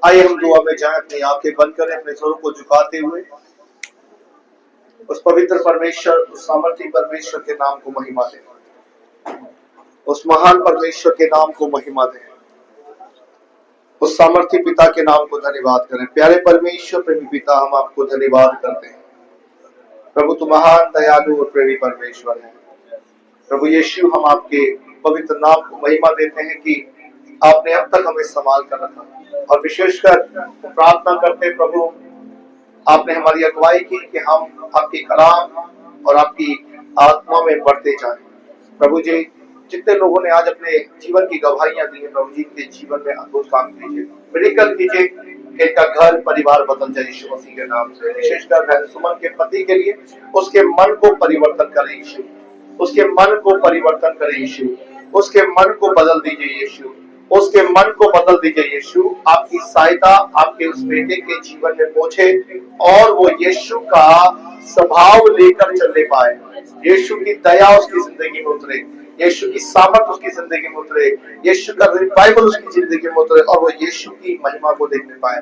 आइए हम दुआ में जाएं, अपनी आंखें बंद करें, अपने स्वरों को झुकाते हुए उस पवित्र परमेश्वर, उस सामर्थी परमेश्वर के नाम को महिमा दें। उस महान परमेश्वर के नाम को महिमा दें। उस सामर्थी पिता के नाम को धन्यवाद करें। प्यारे परमेश्वर, प्रेमी पिता, हम आपको धन्यवाद करते हैं। प्रभु तुम महान, दयालु और प्रेमी परमेश्वर है। प्रभु यीशु, हम आपके पवित्र नाम को महिमा देते हैं कि आपने अब तक हमें संभाल कर रखा, और विशेषकर प्रार्थना करते हैं प्रभु, आपने हमारी अगुवाई की कि हम आपके कलाम और आपकी आत्मा में बढ़ते जाएं। प्रभु जी, जितने लोगों ने आज अपने जीवन की गवाहियां दी है, प्रभु जी के जीवन में अद्भुत काम कीजिए, मिरेकल कीजिए, इनका घर परिवार बदल जाए यीशु मसीह के नाम से। विशेषकर बहन सुमन के पति के लिए उसके मन को परिवर्तन करें यीशु, उसके मन को परिवर्तन करें यीशु, उसके मन को बदल दीजिए यीशु, उसके मन को बदल दीजिए यीशु। आपकी सहायता आपके उस बेटे के जीवन में पहुंचे और वो यीशु का स्वभाव लेकर चलने पाए। यीशु की दया उसकी जिंदगी में उतरे, यीशु की सामर्थ उसकी जिंदगी में उतरे, यीशु का रिवाइवल उसकी जिंदगी में उतरे और वो यीशु की महिमा को देखने पाए।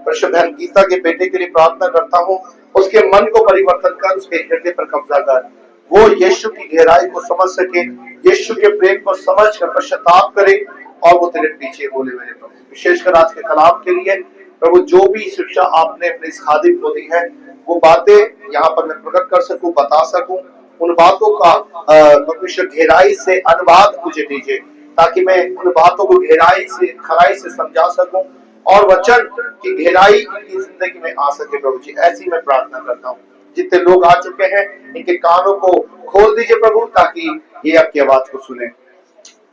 परिशुद्ध बहन गीता के बेटे के लिए प्रार्थना करता हूँ, उसके मन को परिवर्तन कर, उसके हृदय पर कब्जा कर, वो यीशु की गहराई को समझ सके, यीशु के प्रेम को समझ कर पश्चाताप करे और वो तेरे पीछे बोले। मेरे प्रभु, विशेषकर आज के कलाम के लिए प्रभु, जो भी शिक्षा आपने अपने इस खादिम को दी है, वो बातें यहाँ पर मैं प्रकट कर सकूं, बता सकूं, उन बातों का परमेश्वर गहराई से अनुवाद मुझे दीजिए, ताकि मैं उन बातों को गहराई से खराई से समझा सकूं और वचन की गहराई इनकी जिंदगी में आ सके। प्रभु जी, ऐसी मैं प्रार्थना करता हूँ। जितने लोग आ चुके हैं, इनके कानों को खोल दीजिए प्रभु, ताकि ये आपकी आवाज को सुने।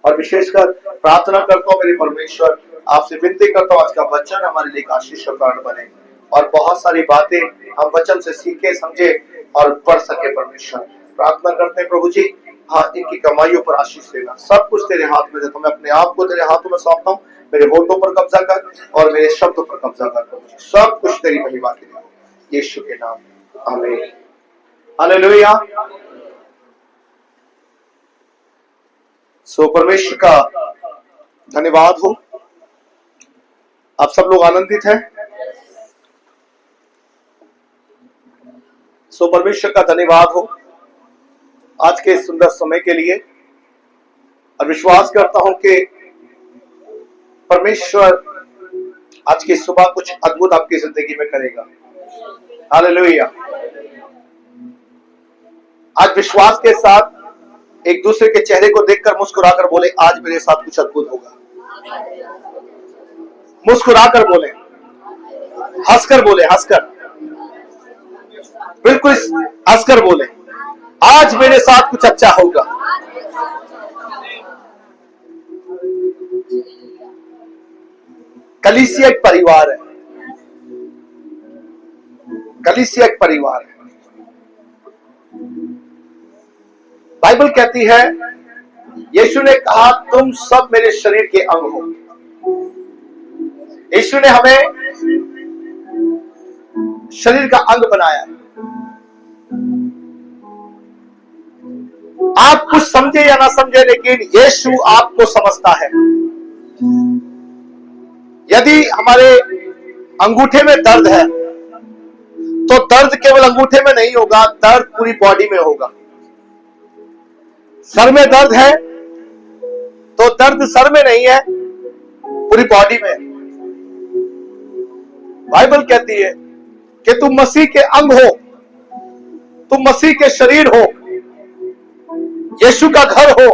और विशेषकर प्रार्थना करता हूँ मेरे परमेश्वर, आपसे विनती करता हूँ आज का वचन हमारे लिए आशीष का कारण बने और बहुत सारी बातें हम वचन से सीखे, समझे और पढ़ सके। परमेश्वर, प्रार्थना करते हैं प्रभु जी, हाँ, इनकी कमाइयों पर आशीष देना। सब कुछ तेरे हाथ में देता हूं, मैं अपने आप को तेरे हाथों में सौंपता हूँ। मेरे होठों पर कब्जा कर और मेरे शब्दों पर कब्जा कर प्रभु जी। सब कुछ तेरी महिमा के लिए, यीशु के नाम में, आमीन। हालेलुया। सो परमेश्वर का धन्यवाद हो। आप सब लोग आनंदित हैं? सो परमेश्वर का धन्यवाद हो आज के सुंदर समय के लिए, और विश्वास करता हूं कि परमेश्वर आज की सुबह कुछ अद्भुत आपकी जिंदगी में करेगा। हालेलुया। आज विश्वास के साथ एक दूसरे के चेहरे को देखकर मुस्कुराकर बोले, आज मेरे साथ कुछ अद्भुत होगा। मुस्कुराकर बोले, हंसकर बोले, हंसकर, बिल्कुल हंसकर बोले, आज मेरे साथ कुछ अच्छा होगा। कलीसिया एक परिवार है, कलीसिया एक परिवार है। बाइबल कहती है, यीशु ने कहा, तुम सब मेरे शरीर के अंग हो। यीशु ने हमें शरीर का अंग बनाया है। आप कुछ समझे या ना समझे, लेकिन यीशु आपको समझता है। यदि हमारे अंगूठे में दर्द है, तो दर्द केवल अंगूठे में नहीं होगा, दर्द पूरी बॉडी में होगा। सर में दर्द है, तो दर्द सर में नहीं है, पूरी बॉडी में। बाइबल कहती है कि तुम मसीह के अंग हो, तुम मसीह के शरीर हो, यीशु का घर हो,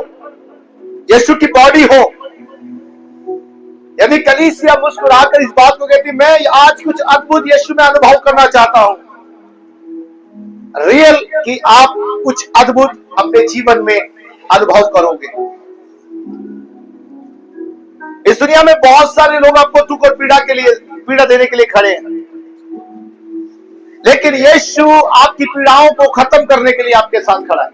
यीशु की बॉडी हो। यदि कलीसिया मुस्कुराकर इस बात को कहती, मैं आज कुछ अद्भुत यीशु में अनुभव करना चाहता हूं, रियल कि आप कुछ अद्भुत अपने जीवन में अनुभव करोगे। इस दुनिया में बहुत सारे लोग आपको दुख और पीड़ा देने के लिए खड़े हैं, लेकिन यीशु आपकी पीड़ाओं को खत्म करने के लिए आपके साथ खड़ा है।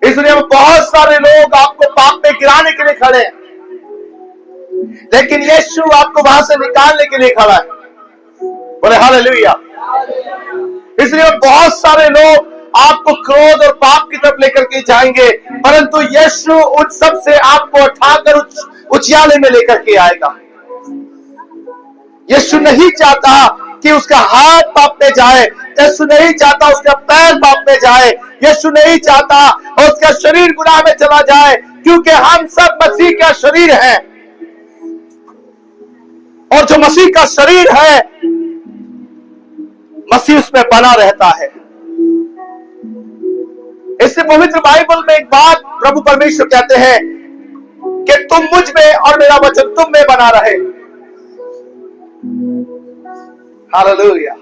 इस दुनिया में बहुत सारे लोग आपको पाप में गिराने के लिए खड़े हैं, लेकिन यीशु आपको वहां से निकालने के लिए खड़ा है। बोले हालेलुया। इस दुनिया में बहुत सारे लोग आपको क्रोध और पाप की तरफ लेकर के जाएंगे, परंतु यीशु उन सब से आपको उठाकर उचियाले में लेकर के आएगा। यीशु नहीं चाहता कि उसका हाथ पाप में जाए, यीशु नहीं चाहता उसका पैर पाप में जाए, यीशु नहीं चाहता उसका शरीर गुनाह में चला जाए, क्योंकि हम सब मसीह का शरीर है। और जो मसीह का शरीर है, मसीह उसमें बना रहता है। इससे पवित्र बाइबल में एक बात प्रभु परमेश्वर कहते हैं कि तुम मुझ में और मेरा वचन तुम में बना रहे। हालेलुया।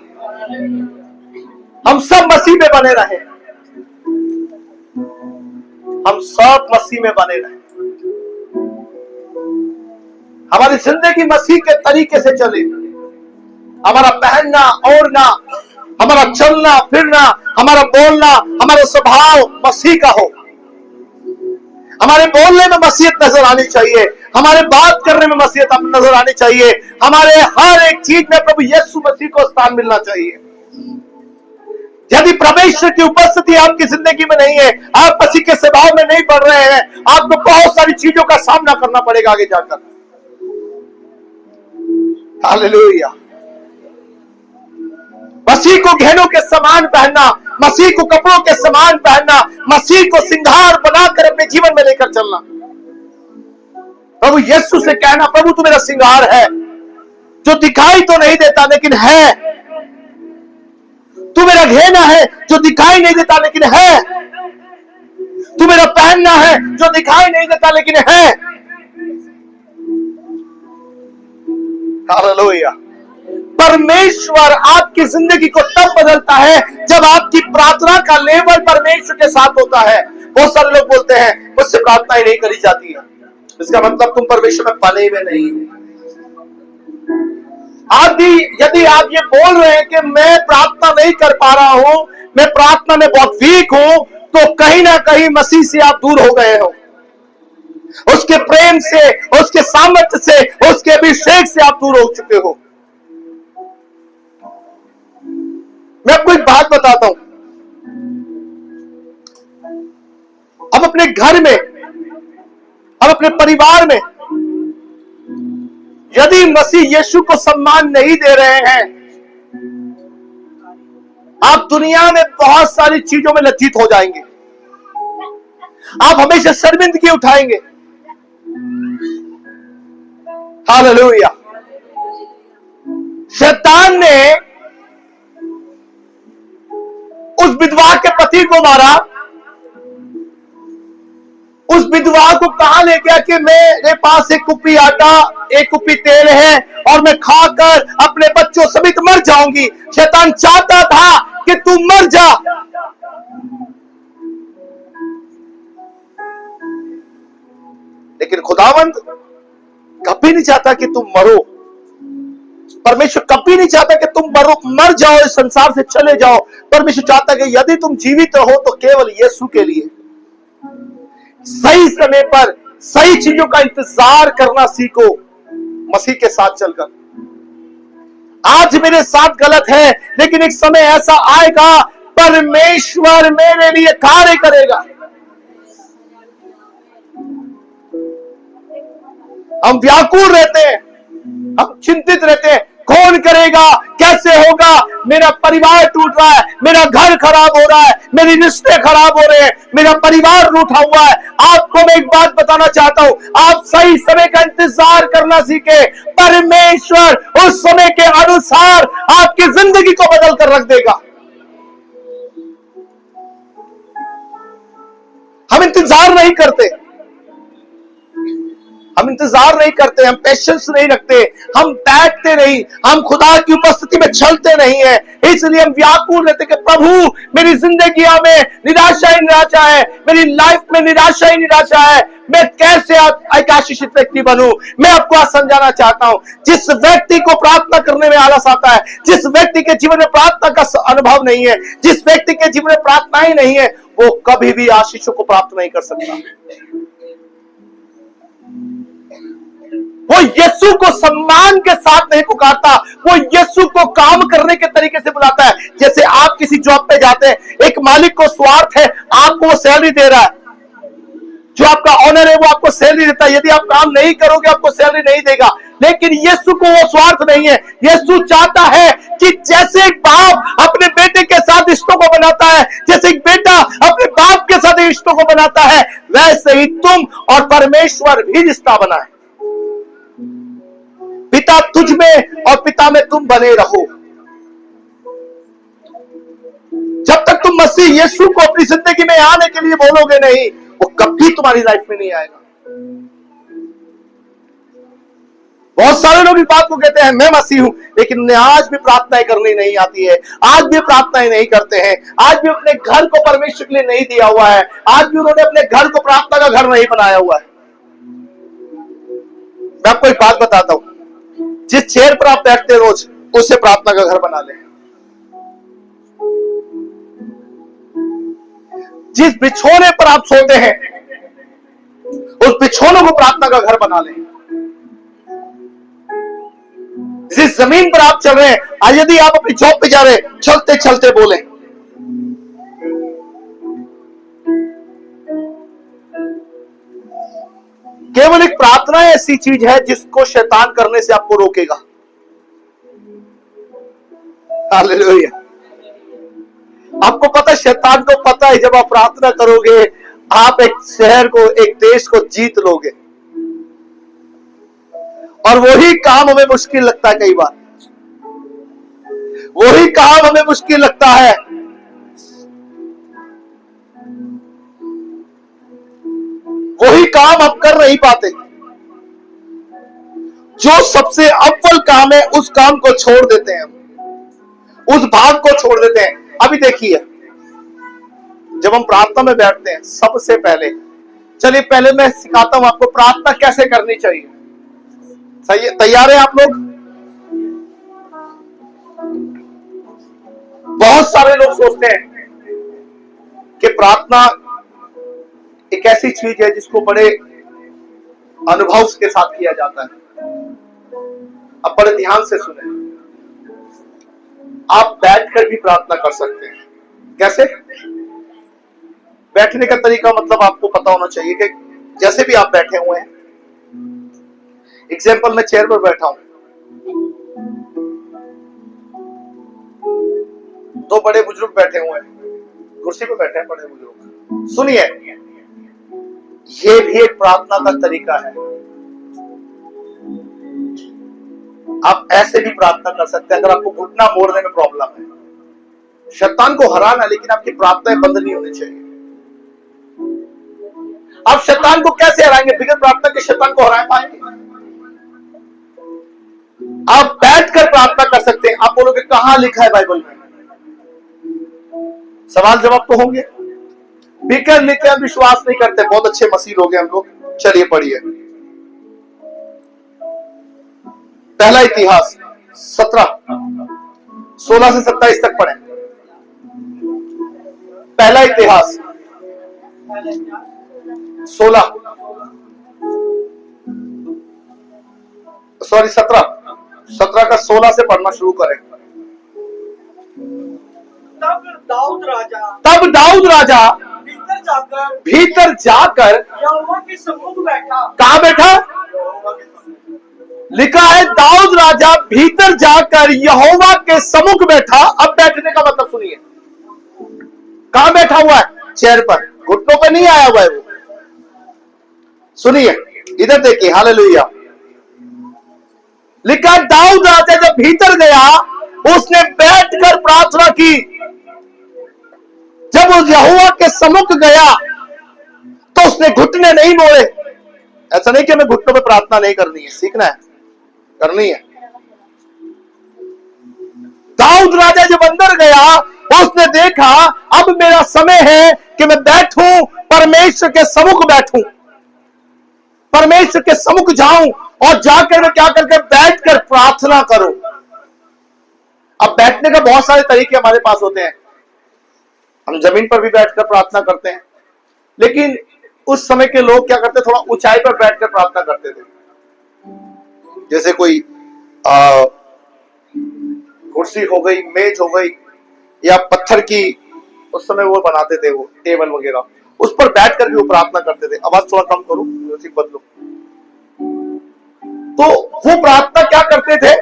हम सब मसीह में बने रहे, हम सब मसीह में बने रहे, हमारी जिंदगी मसीह के तरीके से चले, हमारा पहनना ओढ़ना, हमारा चलना फिरना, हमारा बोलना, हमारा स्वभाव मसीह का हो। हमारे बोलने में मसीहत नजर आनी चाहिए, हमारे बात करने में मसीहत नजर आनी चाहिए, हमारे हर एक चीज में प्रभु यीशु मसीह को स्थान मिलना चाहिए। यदि परमेश्वर की उपस्थिति आपकी जिंदगी में नहीं है, आप मसीह के स्वभाव में नहीं बढ़ रहे हैं, आपको बहुत सारी चीजों का सामना करना पड़ेगा आगे जाकर। हालेलुया। मसीह को गहनों के समान पहनना, मसीह को कपड़ों के समान पहनना, मसीह को सिंगार बनाकर अपने जीवन में लेकर चलना। प्रभु यीशु से कहना, प्रभु तू मेरा सिंगार है, जो दिखाई तो नहीं देता लेकिन है। तू मेरा गहना है, जो दिखाई नहीं देता लेकिन है। तू मेरा पहनना है, जो दिखाई नहीं देता लेकिन है। हालेलुया। परमेश्वर आपकी जिंदगी को तब बदलता है जब आपकी प्रार्थना का लेवल परमेश्वर के साथ होता है। बहुत सारे लोग बोलते हैं मुझसे प्रार्थना ही नहीं करी जाती है, इसका मतलब तुम परमेश्वर में पले हुए नहीं हो। यदि आप ये बोल रहे हैं कि मैं प्रार्थना नहीं कर पा रहा हूं, मैं प्रार्थना में बहुत वीक हूं, तो कहीं ना कहीं मसीह से आप दूर हो गए हो। उसके प्रेम से, उसके सामर्थ्य से, उसके अभिषेक से आप दूर हो चुके हो। मैं आपको एक बात बताता हूं। अब अपने घर में, अब अपने परिवार में यदि मसीह यीशु को सम्मान नहीं दे रहे हैं, आप दुनिया में बहुत सारी चीजों में लज्जित हो जाएंगे, आप हमेशा शर्मिंदगी उठाएंगे। हालेलुया। शैतान ने उस विधवा के पति को मारा, उस विधवा को कहां ले गया कि मेरे पास एक कुप्पी आटा, एक कुप्पी तेल है और मैं खाकर अपने बच्चों समेत मर जाऊंगी। शैतान चाहता था कि तू मर जा, लेकिन खुदावंद कभी नहीं चाहता कि तुम मरो। परमेश्वर कभी नहीं चाहता कि तुम मर जाओ, इस संसार से चले जाओ। परमेश्वर चाहता कि यदि तुम जीवित रहो तो केवल यीशु के लिए। सही समय पर सही चीजों का इंतजार करना सीखो मसीह के साथ चलकर। आज मेरे साथ गलत है, लेकिन एक समय ऐसा आएगा परमेश्वर मेरे लिए कार्य करेगा। हम व्याकुल रहते हैं, हम चिंतित रहते हैं, कौन करेगा, कैसे होगा, मेरा परिवार टूट रहा है, मेरा घर खराब हो रहा है, मेरे रिश्ते खराब हो रहे हैं, मेरा परिवार रूठा हुआ है। आपको मैं एक बात बताना चाहता हूं, आप सही समय का इंतजार करना सीखे। परमेश्वर उस समय के अनुसार आपकी जिंदगी को बदल कर रख देगा। हम इंतजार नहीं करते, हम इंतजार नहीं करते, हम पेशेंस नहीं रखते, हम बैठते नहीं, हम खुदा की उपस्थिति में चलते नहीं है। इसलिए हम व्याकुल रहते कि प्रभु मेरी जिंदगी में निराशा ही निराशा है, मेरी लाइफ में निराशा ही निराशा है, मैं कैसे एक आशीषित व्यक्ति बनूं। मैं आपको आज समझाना चाहता हूं, जिस व्यक्ति को प्रार्थना करने में आलस आता है, जिस व्यक्ति के जीवन में प्रार्थना का अनुभव नहीं है, जिस व्यक्ति के जीवन में प्रार्थना ही नहीं है, वो कभी भी आशीषों को प्राप्त नहीं कर सकता। वो यीशु को सम्मान के साथ नहीं पुकारता, वो यीशु को काम करने के तरीके से बुलाता है। जैसे आप किसी जॉब पे जाते हैं, एक मालिक को स्वार्थ है, आपको वो सैलरी दे रहा है, जो आपका ऑनर है वो आपको सैलरी देता है। यदि आप काम नहीं करोगे आपको सैलरी नहीं देगा। लेकिन यीशु को वो स्वार्थ नहीं है। यीशु चाहता है कि जैसे एक बाप अपने बेटे के साथ रिश्तों को बनाता है, जैसे एक बेटा अपने बाप के साथ रिश्तों को बनाता है, वैसे ही तुम और परमेश्वर भी रिश्ता बनाए। पिता तुझ में और पिता में तुम बने रहो। जब तक तुम मसीह यीशु को अपनी जिंदगी में आने के लिए बोलोगे नहीं, वो कभी तुम्हारी लाइफ में नहीं आएगा। बहुत सारे लोग इस बात को कहते हैं मैं मसीह हूं, लेकिन उन्हें आज भी प्रार्थनाएं करनी नहीं आती है, आज भी प्रार्थनाएं नहीं करते हैं, आज भी अपने घर को परमेश्वर के लिए नहीं दिया हुआ है, आज भी उन्होंने अपने घर को प्रार्थना का घर नहीं बनाया हुआ है। मैं आपको एक बात बताता हूं, जिस चेयर पर आप बैठते रोज, उसे प्रार्थना का घर बना लें। जिस बिछोने पर आप सोते हैं, उस बिछोनों को प्रार्थना का घर बना लें। जिस जमीन पर आप चल रहे हैं, आज यदि आप अपनी जॉब पे जा रहे हैं, चलते चलते बोले। केवल एक प्रार्थना ऐसी चीज है जिसको शैतान करने से आपको रोकेगा। हालेलुया। आपको पता है, शैतान को पता है जब आप प्रार्थना करोगे आप एक शहर को, एक देश को जीत लोगे। और वही काम हमें मुश्किल लगता है, कई बार वही काम हमें मुश्किल लगता है। वही काम हम कर नहीं पाते। जो सबसे अव्वल काम है उस काम को छोड़ देते हैं, उस भाग को छोड़ देते हैं। अभी देखिए, जब हम प्रार्थना में बैठते हैं, सबसे पहले, चलिए पहले मैं सिखाता हूं आपको प्रार्थना कैसे करनी चाहिए। सही है? तैयार है आप लोग? बहुत सारे लोग सोचते हैं कि प्रार्थना एक ऐसी चीज है जिसको बड़े अनुभव के साथ किया जाता है। अब बड़े ध्यान से सुने, आप बैठकर भी प्रार्थना कर सकते हैं। कैसे? बैठने का तरीका मतलब आपको पता होना चाहिए कि जैसे भी आप बैठे हुए हैं, एग्जाम्पल मैं चेयर पर बैठा हूं, दो बड़े बुजुर्ग बैठे हुए हैं, कुर्सी पर बैठे हैं बड़े बुजुर्ग। सुनिए, ये भी एक प्रार्थना का तरीका है। आप ऐसे भी प्रार्थना कर सकते हैं अगर आपको घुटना मोड़ने में प्रॉब्लम है। शैतान को हराना, लेकिन आपकी प्रार्थनाएं बंद नहीं होनी चाहिए। आप शैतान को कैसे हराएंगे? बिना प्रार्थना के शैतान को हरा पाएंगे? आप बैठकर प्रार्थना कर सकते हैं। आप बोलोगे कहां लिखा है बाइबल में? सवाल जवाब तो होंगे। बिकर लिखे हम विश्वास नहीं करते, बहुत अच्छे मसीह लोग हैं हम लोग। चलिए पढ़िए, पहला इतिहास 16 से 27 तक पढ़ें। पहला इतिहास 17 का 16 से पढ़ना शुरू करें। तब दाऊद राजा भीतर जाकर यहोवा के सम्मुख बैठा। कहां बैठा? लिखा है दाऊद राजा भीतर जाकर यहोवा के सम्मुख बैठा। अब बैठने का मतलब सुनिए, कहां बैठा हुआ है? चेयर पर, घुटनों पर नहीं आया हुआ है वो। सुनिए, इधर देखिए, हालेलुया। लिखा दाऊद राजा जब भीतर गया, उसने बैठकर प्रार्थना की। जब उस यहोवा के सम्मुख गया तो उसने घुटने नहीं मोड़े। ऐसा नहीं कि हमें घुटनों पे प्रार्थना नहीं करनी है, सीखना है, करनी है। दाऊद राजा जब अंदर गया, उसने देखा अब मेरा समय है कि मैं बैठूं, परमेश्वर के सम्मुख बैठूं, परमेश्वर के सम्मुख जाऊं और जाकर मैं क्या करके बैठकर प्रार्थना करूं। अब बैठने का बहुत सारे तरीके हमारे पास होते हैं। हम जमीन पर भी बैठकर प्रार्थना करते हैं, लेकिन उस समय के लोग क्या करते, थोड़ा ऊंचाई पर बैठकर प्रार्थना करते थे। जैसे कोई कुर्सी हो गई, मेज हो गई, या पत्थर की उस समय वो बनाते थे, वो टेबल वगैरह, उस पर बैठकर भी वो प्रार्थना करते थे। आवाज थोड़ा कम करो, म्यूजिक बदलो। तो वो प्रार्थना क्या करते थे,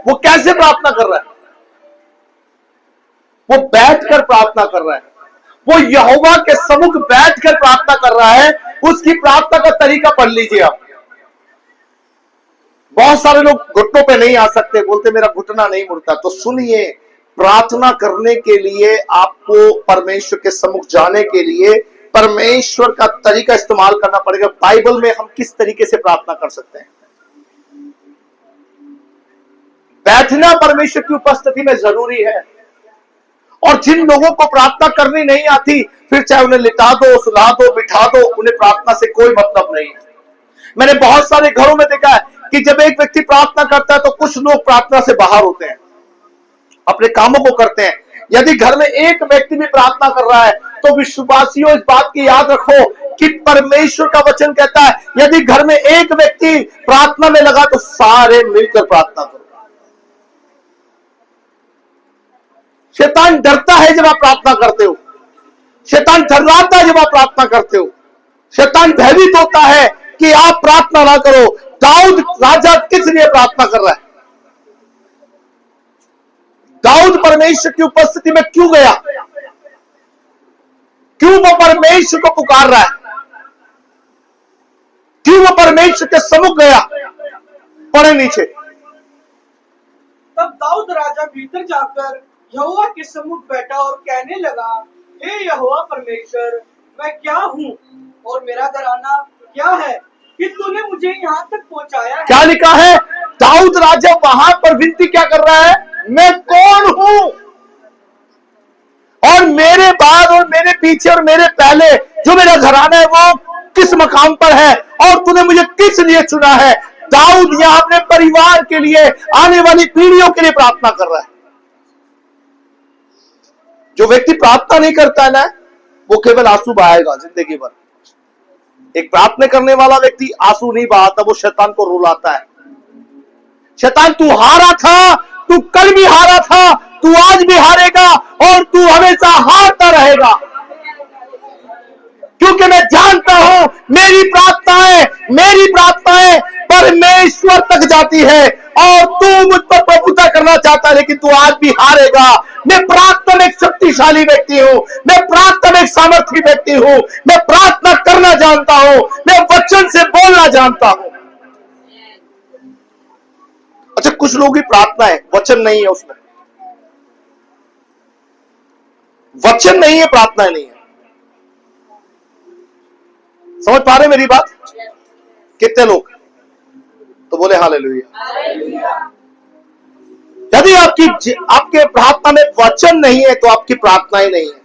वो कैसे प्रार्थना कर रहा है, वो बैठकर प्रार्थना कर रहा है, वो यहोवा के सम्मुख बैठकर प्रार्थना कर रहा है। उसकी प्रार्थना का तरीका पढ़ लीजिए आप। बहुत सारे लोग घुटनों पे नहीं आ सकते, बोलते मेरा घुटना नहीं मुड़ता। तो सुनिए, प्रार्थना करने के लिए आपको परमेश्वर के सम्मुख जाने के लिए परमेश्वर का तरीका इस्तेमाल करना पड़ेगा। बाइबल में हम किस तरीके से प्रार्थना कर सकते हैं? बैठना परमेश्वर की उपस्थिति में जरूरी है। और जिन लोगों को प्रार्थना करनी नहीं आती, फिर चाहे उन्हें लिटा दो, सुला दो, बिठा दो, उन्हें प्रार्थना से कोई मतलब नहीं है। मैंने बहुत सारे घरों में देखा है कि जब एक व्यक्ति प्रार्थना करता है तो कुछ लोग प्रार्थना से बाहर होते हैं, अपने कामों को करते हैं। यदि घर में एक व्यक्ति भी प्रार्थना कर रहा है तो विश्वासियों इस बात की याद रखो कि परमेश्वर का वचन कहता है यदि घर में एक व्यक्ति प्रार्थना में लगा तो सारे मिलकर प्रार्थना करो। शैतान डरता है जब आप प्रार्थना करते हो, शैतान थर्राता है जब आप प्रार्थना करते हो, शैतान भयभीत होता है कि आप प्रार्थना ना करो। दाऊद राजा किस लिए प्रार्थना कर रहा है? दाऊद परमेश्वर की उपस्थिति में क्यों गया? क्यों वो परमेश्वर को पुकार रहा है? क्यों वो परमेश्वर के सम्मुख गया? पढ़े नीचे। तब दाऊद राजा भीतर जाकर यहोवा के सम्मुख बैठा और कहने लगा, हे यहोवा परमेश्वर, मैं क्या हूँ और मेरा घराना क्या है कि तूने मुझे यहाँ तक पहुँचाया है। क्या लिखा है? दाऊद राजा वहां पर विनती क्या कर रहा है? मैं कौन हूं और मेरे बाद और मेरे पीछे और मेरे पहले जो मेरा घराना है वो किस मकाम पर है और तूने मुझे किस लिए चुना है। दाऊद यहां अपने परिवार के लिए, आने वाली पीढ़ियों के लिए प्रार्थना कर रहा है। जो व्यक्ति प्रार्थना नहीं करता है ना, वो केवल आंसू बहाएगा जिंदगी भर। एक प्रार्थना करने वाला व्यक्ति आंसू नहीं बहाता, वो शैतान को रुलाता है। शैतान, तू हारा था, तू कल भी हारा था, तू आज भी हारेगा और तू हमेशा हारता रहेगा, क्योंकि मैं जानता हूं मेरी प्रार्थनाएं परमेश्वर तक जाती है और तू मुझ पर प्रभुता करना चाहता है, लेकिन तू आज भी हारेगा। मैं प्रार्थना में एक शक्तिशाली व्यक्ति हूं, मैं प्रार्थना में एक सामर्थी व्यक्ति हूं, मैं प्रार्थना करना जानता हूं, मैं वचन से बोलना जानता हूं। अच्छा, कुछ लोग की प्रार्थना है, वचन नहीं है उसमें, वचन नहीं है, प्रार्थना नहीं है। समझ पा रहे मेरी बात? कितने लोग? तो बोले हालेलुया। यदि आपके प्रार्थना में वचन नहीं है तो आपकी प्रार्थना ही नहीं है।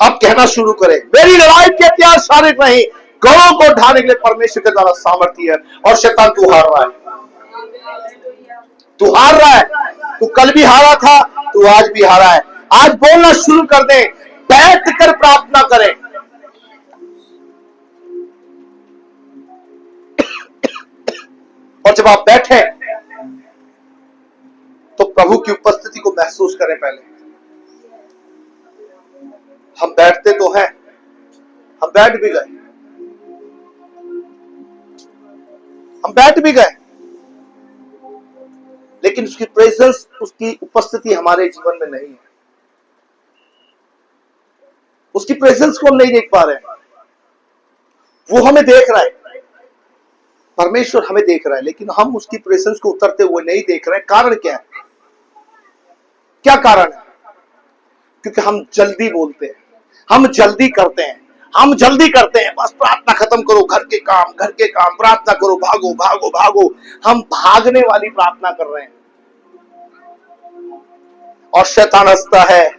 आप कहना शुरू करें, मेरी लड़ाई के हथियार शारीरिक नहीं, गढ़ों को ढाने के लिए परमेश्वर के द्वारा सामर्थ्य है। और शैतान, तू हार रहा है, तू हार रहा है, तू कल भी हारा था, तू आज भी हारा है। आज बोलना शुरू कर दे, बैठ कर प्रार्थना करें। और जब आप बैठे तो प्रभु की उपस्थिति को महसूस करें। पहले हम बैठते तो हैं, हम बैठ भी गए, लेकिन उसकी प्रेजेंस, उसकी उपस्थिति हमारे जीवन में नहीं है। उसकी प्रेजेंस को हम नहीं देख पा रहे हैं। वो हमें देख रहा है, परमेश्वर हमें देख रहा है, लेकिन हम उसकी प्रेजेंस को उतरते हुए नहीं देख रहे हैं। कारण क्या है? क्या कारण है? क्योंकि हम जल्दी बोलते हैं, हम जल्दी करते हैं, बस प्रार्थना खत्म करो, घर के काम, प्रार्थना करो, भागो। हम भागने वाली प्रार्थना कर रहे हैं और शैतान हंसता है।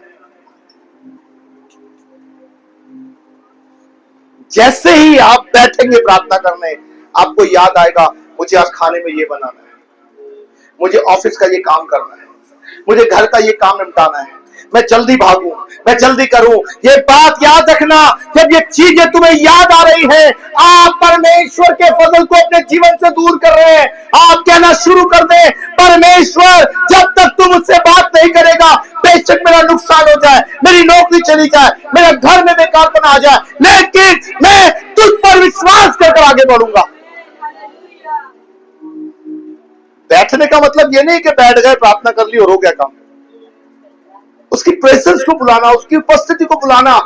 जैसे ही आप बैठेंगे प्रार्थना करने, आपको याद आएगा, मुझे आज खाने में ये बनाना है, मुझे ऑफिस का ये काम करना है, मुझे घर का ये काम निपटाना है, मैं जल्दी भागूं, मैं जल्दी करूं। ये बात याद रखना, जब ये चीजें तुम्हें याद आ रही है, आप परमेश्वर के फजल को अपने जीवन से दूर कर रहे हैं। आप कहना शुरू कर दे, परमेश्वर जब तक तुम मुझसे बात नहीं करेगा, बेशक मेरा नुकसान हो जाए, मेरी नौकरी चली जाए, मेरा घर में बेकारपना आ जाए, लेकिन मैं तुझ पर विश्वास कर आगे बढ़ूंगा। बैठने का मतलब ये नहीं कि बैठ गए, प्रार्थना कर ली और हो गया काम। उसकी प्रेजेंस को बुलाना, उसकी उपस्थिति को बुलाना,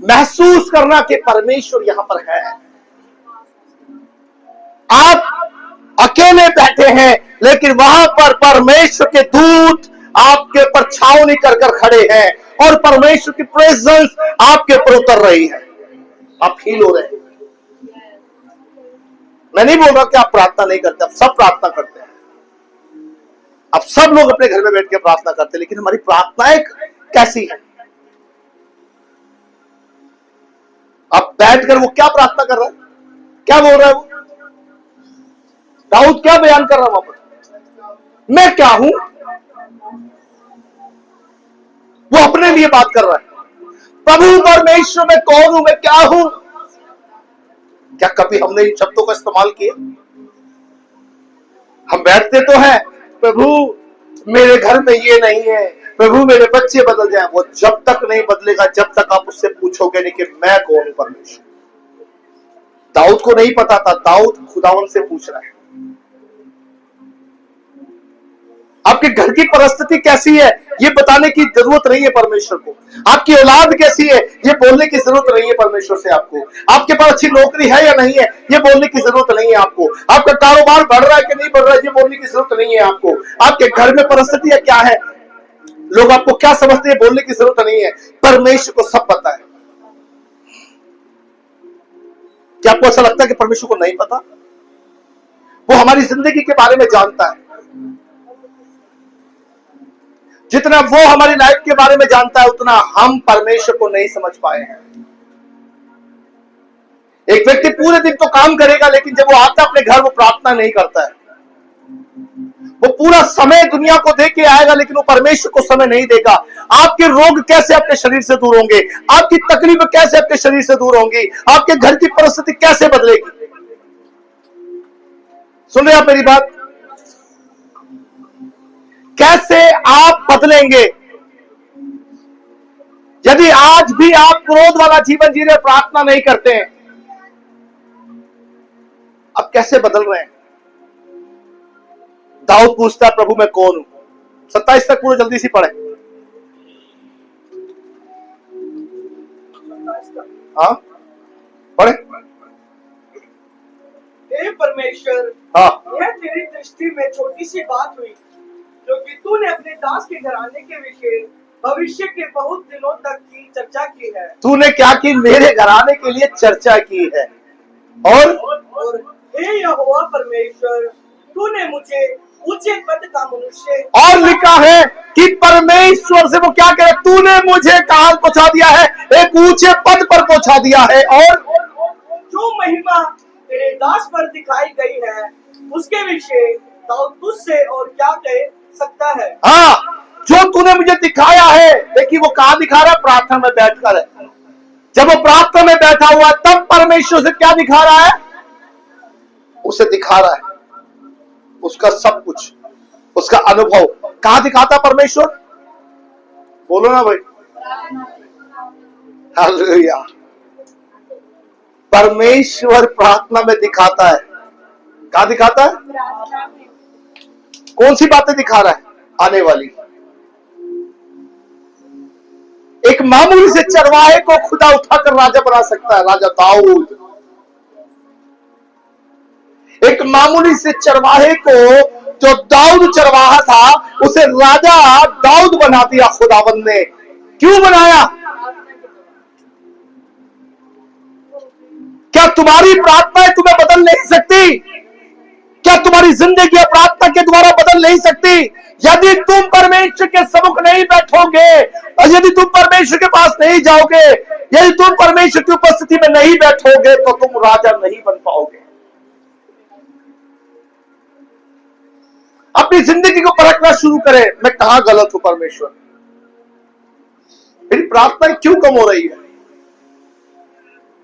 महसूस करना कि परमेश्वर यहां पर है। आप अकेले बैठे हैं, लेकिन वहां पर परमेश्वर के दूत आपके ऊपर छावनी कर कर खड़े हैं और परमेश्वर की प्रेजेंस आपके ऊपर उतर रही है। आप फील हो रहे हैं। मैं नहीं बोल रहा कि आप प्रार्थना नहीं करते, आप सब प्रार्थना करते हैं। अब सब लोग अपने घर में बैठ के प्रार्थना करते हैं, लेकिन हमारी प्रार्थनाएं कैसी है? अब बैठकर वो क्या प्रार्थना कर रहा है, क्या बोल रहा है? वो दाऊद क्या बयान कर रहा है वहां पर? मैं क्या हूं? वो अपने लिए बात कर रहा है। प्रभु परमेश्वर मैं कौन हूं, मैं क्या हूं? क्या कभी हमने इन शब्दों का इस्तेमाल किया? हम बैठते तो हैं, प्रभु मेरे घर में ये नहीं है, प्रभु मेरे बच्चे बदल जाएं। वो जब तक नहीं बदलेगा जब तक आप उससे पूछोगे नहीं कि मैं कौन हूं परमेश्वर। दाऊद को नहीं पता था, दाऊद खुदावन से पूछ रहा है। आपके घर की परिस्थिति कैसी है ये बताने की जरूरत नहीं है परमेश्वर को। आपकी औलाद कैसी है ये बोलने की जरूरत नहीं है परमेश्वर से आपको। आपके पास अच्छी नौकरी है या नहीं है ये बोलने की जरूरत नहीं है आपको। आपका कारोबार बढ़ रहा है कि नहीं बढ़ रहा है ये बोलने की जरूरत नहीं है आपको। आपके घर में परिस्थितियां क्या है, लोग आपको क्या समझते हैं, बोलने की जरूरत नहीं है। परमेश्वर को सब पता है। क्या आपको ऐसा लगता है कि परमेश्वर को नहीं पता? वो हमारी जिंदगी के बारे में जानता है। जितना वो हमारी लाइफ के बारे में जानता है उतना हम परमेश्वर को नहीं समझ पाए हैं। एक व्यक्ति पूरे दिन तो काम करेगा, लेकिन जब वो आता है अपने घर वो प्रार्थना नहीं करता है। वो पूरा समय दुनिया को दे के आएगा, लेकिन वो परमेश्वर को समय नहीं देगा। आपके रोग कैसे आपके शरीर से दूर होंगे? आपकी तकलीफ कैसे आपके शरीर से दूर होंगी? आपके घर की परिस्थिति कैसे बदलेगी? सुन रहे आप मेरी बात? कैसे आप बदलेंगे? यदि आज भी आप क्रोध वाला जीवन जी रहे, प्रार्थना नहीं करते हैं, अब कैसे बदल रहे हैं? दाऊद पूछता है प्रभु मैं कौन हूं? 27 तक पूरे जल्दी से पढ़े। हाँ पढ़े। हे परमेश्वर, हाँ यह तेरी दृष्टि में छोटी सी बात हुई, क्योंकि तूने अपने दास के घराने के विषय भविष्य के बहुत दिनों तक की चर्चा की है। तूने क्या की? मेरे घराने के लिए चर्चा की है। और हे यहोवा परमेश्वर, तूने मुझे ऊंचे पद का मनुष्य, और लिखा है कि परमेश्वर से वो क्या कह रहे? तूने मुझे कहां पहुंचा दिया है? एक ऊंचे पद पर पहुंचा दिया है। और जो महिमा तेरे दास पर दिखाई गई है उसके विषय दाऊद तुझसे और क्या कह सकता है? हाँ, जो तूने मुझे दिखाया है, देखिए वो कहां दिखा रहा है? प्रार्थना में बैठकर है। जब वो प्रार्थना में बैठा हुआ तब परमेश्वर से क्या दिखा रहा है? उसे दिखा रहा है उसका सब कुछ, उसका अनुभव। कहां दिखाता परमेश्वर? बोलो ना भाई। हालेलुया। परमेश्वर प्रार्थना में दिखाता है। कहां दिखाता है? कौन सी बातें दिखा रहा है? आने वाली। एक मामूली से चरवाहे को खुदा उठाकर राजा बना सकता है, राजा दाऊद। एक मामूली से चरवाहे को, जो दाऊद चरवाहा था, उसे राजा दाऊद बना दिया खुदावंद ने। क्यों बनाया? क्या तुम्हारी प्रार्थनाएं तुम्हें बदल नहीं सकती? क्या तुम्हारी जिंदगी प्रार्थना के द्वारा बदल नहीं सकती? यदि तुम परमेश्वर के सम्मुख नहीं बैठोगे और यदि तुम परमेश्वर के पास नहीं जाओगे, यदि तुम परमेश्वर की उपस्थिति में नहीं बैठोगे तो तुम राजा नहीं बन पाओगे। अपनी जिंदगी को परखना शुरू करें, मैं कहां गलत हूं परमेश्वर? मेरी प्रार्थना क्यों कम हो रही है?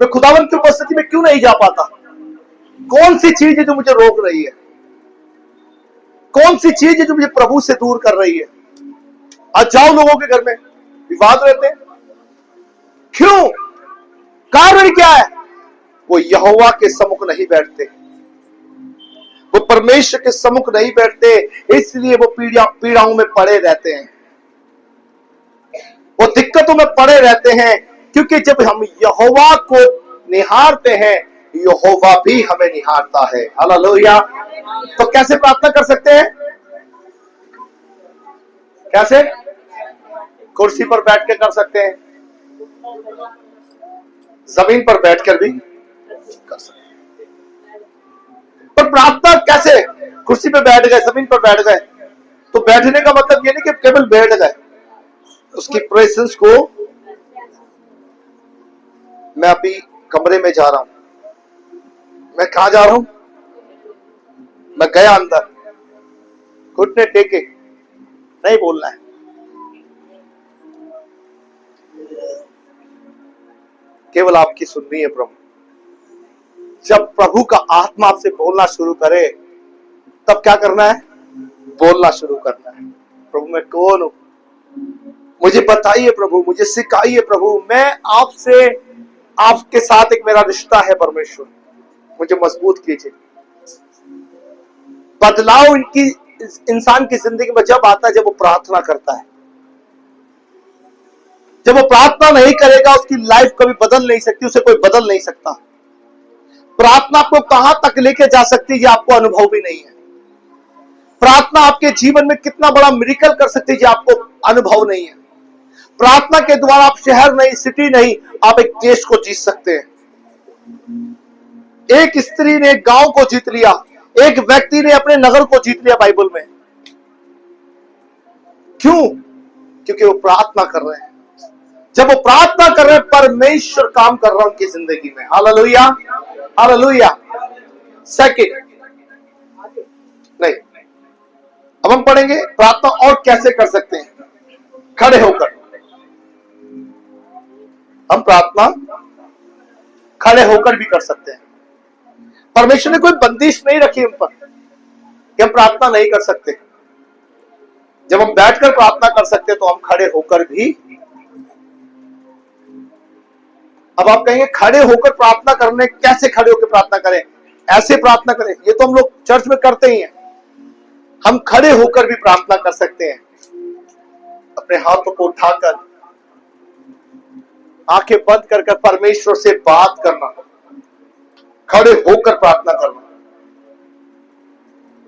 मैं खुदावन की उपस्थिति में क्यों नहीं जा पाता? कौन सी चीज है जो मुझे रोक रही है? कौन सी चीज है जो मुझे प्रभु से दूर कर रही है? आज जाओ लोगों के घर में विवाद रहते हैं, क्यों? कारण क्या है? वो यहोवा के सम्मुख नहीं बैठते, वो परमेश्वर के सम्मुख नहीं बैठते, इसलिए वो पीड़ाओं में पड़े रहते हैं, वो दिक्कतों में पड़े रहते हैं। क्योंकि जब हम यहोवा को निहारते हैं, यहोवा भी हमें निहारता है। हालेलुया। तो कैसे प्रार्थना कर सकते हैं? कैसे? कुर्सी पर बैठ के कर सकते हैं, जमीन पर बैठकर भी कर सकते हैं। पर प्रार्थना कैसे? कुर्सी पे बैठ गए, जमीन पर बैठ गए, तो बैठने का मतलब ये नहीं कि केवल बैठ गए, उसकी प्रेजेंस को, मैं अभी कमरे में जा रहा हूं, मैं कहां जा रहा हूं? मैं गया अंदर, घुटने टेके, नहीं बोलना है, केवल आपकी सुननी है प्रभु। जब प्रभु का आत्मा आपसे बोलना शुरू करे, तब क्या करना है? बोलना शुरू करना है। प्रभु मैं कौन हूं? मुझे बताइए प्रभु, मुझे सिखाइए प्रभु। मैं आपसे, आपके साथ एक मेरा रिश्ता है परमेश्वर, मुझे मजबूत कीजिए। बदलाव इनकी इंसान की जिंदगी में जब आता है, जब वो प्रार्थना करता है। जब वो प्रार्थना नहीं करेगा, उसकी लाइफ कभी बदल नहीं सकती, उसे कोई बदल नहीं सकता। प्रार्थना आपको कहां तक लेके जा सकती है, ये आपको अनुभव भी नहीं है। प्रार्थना आपके जीवन में कितना बड़ा मिरेकल कर सकती है, ये आपको अनुभव नहीं है। प्रार्थना के द्वारा आप शहर नहीं, सिटी नहीं, आप एक देश को जीत सकते हैं। एक स्त्री ने गांव को जीत लिया, एक व्यक्ति ने अपने नगर को जीत लिया बाइबल में। क्यों? क्योंकि वो प्रार्थना कर रहे हैं। जब वो प्रार्थना कर रहे हैं, परमेश्वर काम कर रहा है उनकी जिंदगी में। Hallelujah, hallelujah. सेकंड नहीं, अब हम पढ़ेंगे प्रार्थना और कैसे कर सकते हैं। खड़े होकर हम प्रार्थना खड़े होकर भी कर सकते हैं। परमेश्वर ने कोई बंदिश नहीं रखी हम पर कि हम प्रार्थना नहीं कर सकते। जब हम बैठकर प्रार्थना कर सकते हैं, तो हम खड़े होकर भी। अब आप कहेंगे खड़े होकर प्रार्थना करने, कैसे खड़े होकर प्रार्थना करें? ऐसे प्रार्थना करें, ये तो हम लोग चर्च में करते ही हैं। हम खड़े होकर भी प्रार्थना कर सकते हैं। अपने हाथों को उठाकर, आंखें बंद कर परमेश्वर से बात करना, खड़े होकर प्रार्थना करना।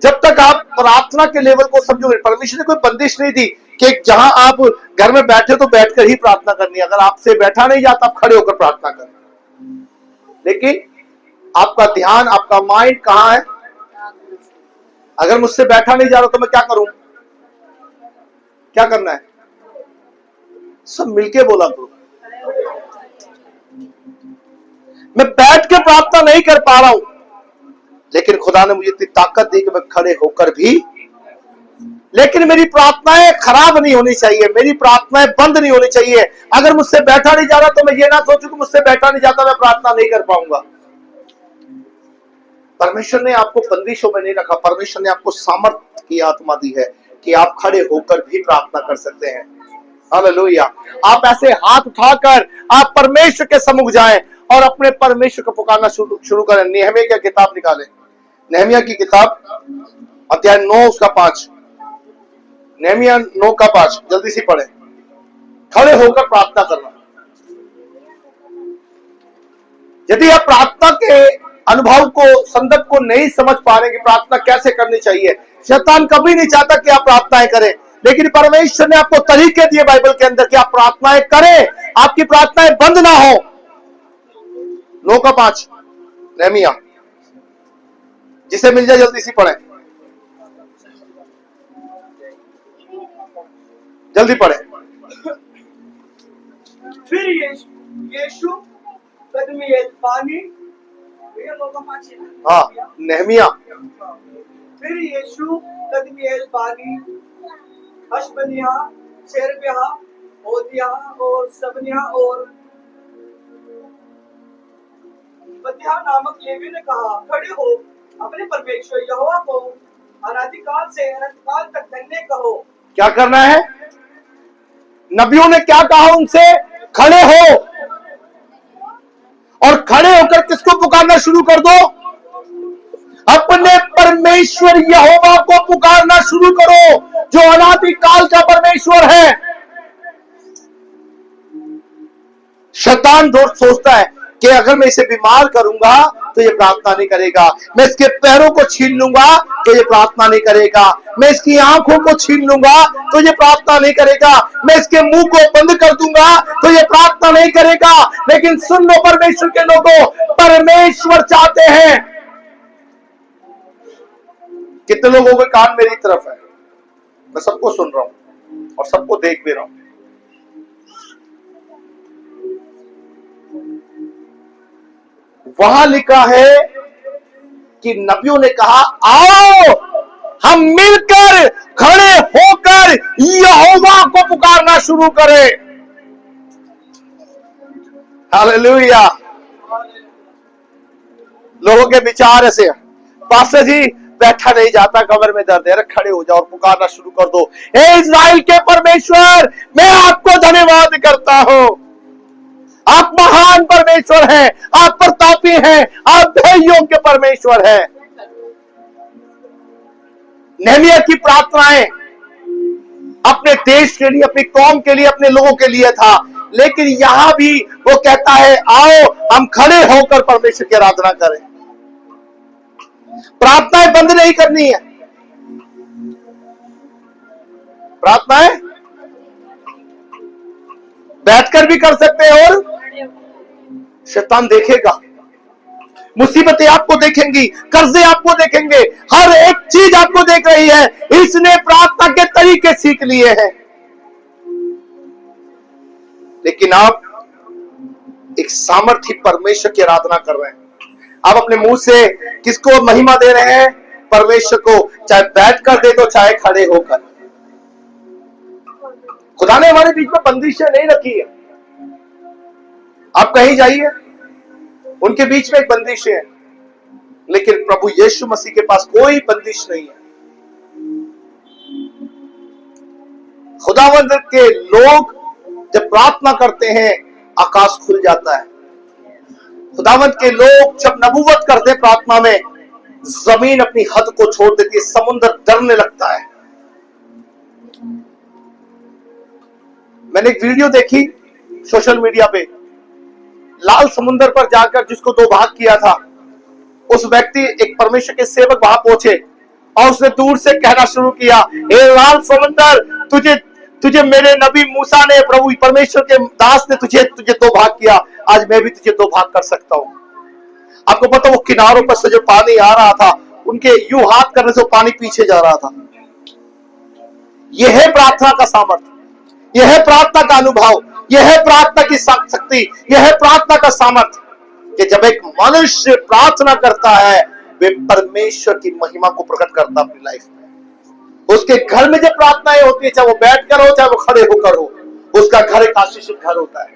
जब तक आप प्रार्थना के लेवल को समझोगे, परमेश्वर ने कोई बंदिश नहीं दी कि जहां आप घर में बैठे तो बैठकर ही प्रार्थना करनी है। अगर आपसे बैठा नहीं जाता, आप खड़े होकर प्रार्थना करें। लेकिन आपका ध्यान, आपका माइंड कहां है? अगर मुझसे बैठा नहीं जा रहा तो मैं क्या करूं? क्या करना है? सब मिलके बोला करो। मैं बैठ के प्रार्थना नहीं कर पा रहा हूं, लेकिन खुदा ने मुझे इतनी ताकत दी कि मैं खड़े होकर भी। लेकिन मेरी प्रार्थनाएं खराब नहीं होनी चाहिए, मेरी प्रार्थनाएं बंद नहीं होनी चाहिए। अगर मुझसे बैठा नहीं जा रहा तो मैं ये ना सोचूं कि मुझसे बैठा नहीं जाता, मैं प्रार्थना नहीं कर पाऊंगा। परमेश्वर ने आपको बंदिशों में नहीं रखा। परमेश्वर ने आपको सामर्थ्य की आत्मा दी है कि आप खड़े होकर भी प्रार्थना कर सकते हैं। हालेलुया। आप ऐसे हाथ उठाकर आप परमेश्वर के सम्मुख जाएं और अपने परमेश्वर को पुकारना शुरू करें। नेहमिया की किताब निकालें, नेहमिया की किताब अध्याय 9 उसका 5। नेहमिया 9 का 5 जल्दी से पढ़ें। खड़े होकर प्रार्थना करना। यदि आप प्रार्थना के अनुभव को, संदर्भ को नहीं समझ पा रहे कि प्रार्थना कैसे करनी चाहिए, शैतान कभी नहीं चाहता कि आप प्रार्थनाएं करें, लेकिन परमेश्वर ने आपको तरीके दिए बाइबल के अंदर कि आप प्रार्थनाएं करें, आपकी प्रार्थनाएं बंद ना हो। 9 का 5 नेहमिया, जिसे मिल जाए जल्दी से पढ़ें, जल्दी पढ़ें। फिर यीशु कदमियत पानी, हाँ नेहमिया। फिर यीशु कदमियत पानी, हशबनिया, शेरबिया, ओदिया और सबनिया और बदिया नामक लेवी ने कहा, खड़े हो, अपने परमेश्वर यहोवा को अनादिकाल से अनंतकाल तक धन्य कहो। क्या करना है? नबियों ने क्या कहा उनसे? खड़े हो और खड़े होकर किसको पुकारना शुरू कर दो? अपने परमेश्वर यहोवा को पुकारना शुरू करो, जो अनादि काल का परमेश्वर है। शैतान दोस्त सोचता है कि अगर मैं इसे बीमार करूंगा तो ये प्रार्थना नहीं करेगा, मैं इसके पैरों को छीन लूंगा तो ये प्रार्थना नहीं करेगा, मैं इसकी आंखों को छीन लूंगा तो ये प्रार्थना नहीं करेगा, मैं इसके मुंह को बंद कर दूंगा तो ये प्रार्थना नहीं करेगा। लेकिन सुन लो परमेश्वर के लोगों, परमेश्वर चाहते हैं। कितने लोगों के कान मेरी तरफ है? मैं सबको सुन रहा हूं और सबको देख भी रहा हूं। वहां लिखा है कि नबियों ने कहा, आओ हम मिलकर खड़े होकर यहोवा को पुकारना शुरू करें। हालेलुया। लोगों के विचार ऐसे, पास्टर जी बैठा नहीं जाता, कमर में दर्द है, अरे खड़े हो जाओ और पुकारना शुरू कर दो। हे इस्राएल के परमेश्वर, मैं आपको धन्यवाद करता हूं। आप महान परमेश्वर हैं, आप प्रतापी हैं, आप योग्य परमेश्वर हैं। नेहमिया की प्रार्थनाएं अपने देश के लिए, अपनी कौम के लिए, अपने लोगों के लिए था, लेकिन यहां भी वो कहता है, आओ हम खड़े होकर परमेश्वर की आराधना करें। प्रार्थनाएं बंद नहीं करनी है, प्रार्थनाएं बैठकर भी कर सकते हैं। और शैतान देखेगा, मुसीबतें आपको देखेंगी, कर्जे आपको देखेंगे, हर एक चीज आपको देख रही है। इसने प्रार्थना के तरीके सीख लिए हैं। लेकिन आप एक सामर्थी परमेश्वर की आराधना कर रहे हैं। आप अपने मुंह से किसको महिमा दे रहे हैं? परमेश्वर को, चाहे बैठकर दे दो चाहे खड़े होकर। खुदा ने हमारे बीच में बंदिशें नहीं रखी है। आप कहीं जाइए, उनके बीच में एक बंदिश है, लेकिन प्रभु यीशु मसीह के पास कोई बंदिश नहीं है। खुदावंद के लोग जब प्रार्थना करते हैं, आकाश खुल जाता है। खुदावंद के लोग जब नबूवत करते हैं प्रार्थना में, जमीन अपनी हद को छोड़ देती है, समुद्र डरने लगता है। मैंने एक वीडियो देखी सोशल मीडिया पे, लाल समुद्र पर जाकर जिसको दो भाग किया था, उस व्यक्ति, एक परमेश्वर के सेवक वहां पहुंचे और उसने दूर से कहना शुरू किया, हे लाल समुद्र, तुझे मेरे नबी मूसा ने, प्रभु परमेश्वर के दास ने तुझे दो भाग किया, आज मैं भी तुझे दो भाग कर सकता हूं। आपको पता, वो किनारों पर से जो पानी आ रहा था, उनके यूं हाथ करने से पानी पीछे जा रहा था। यह है प्रार्थना का सामर्थ्य, यह है प्रार्थना का अनुभव, यह है प्रार्थना की शक्ति, यह है प्रार्थना का सामर्थ्य कि जब एक मनुष्य प्रार्थना करता है, वे परमेश्वर की महिमा को प्रकट करता अपनी लाइफ में। उसके घर में जब प्रार्थनाएं होती है, चाहे वो बैठकर हो चाहे वो खड़े होकर हो, उसका घर एक आशीषित घर होता है।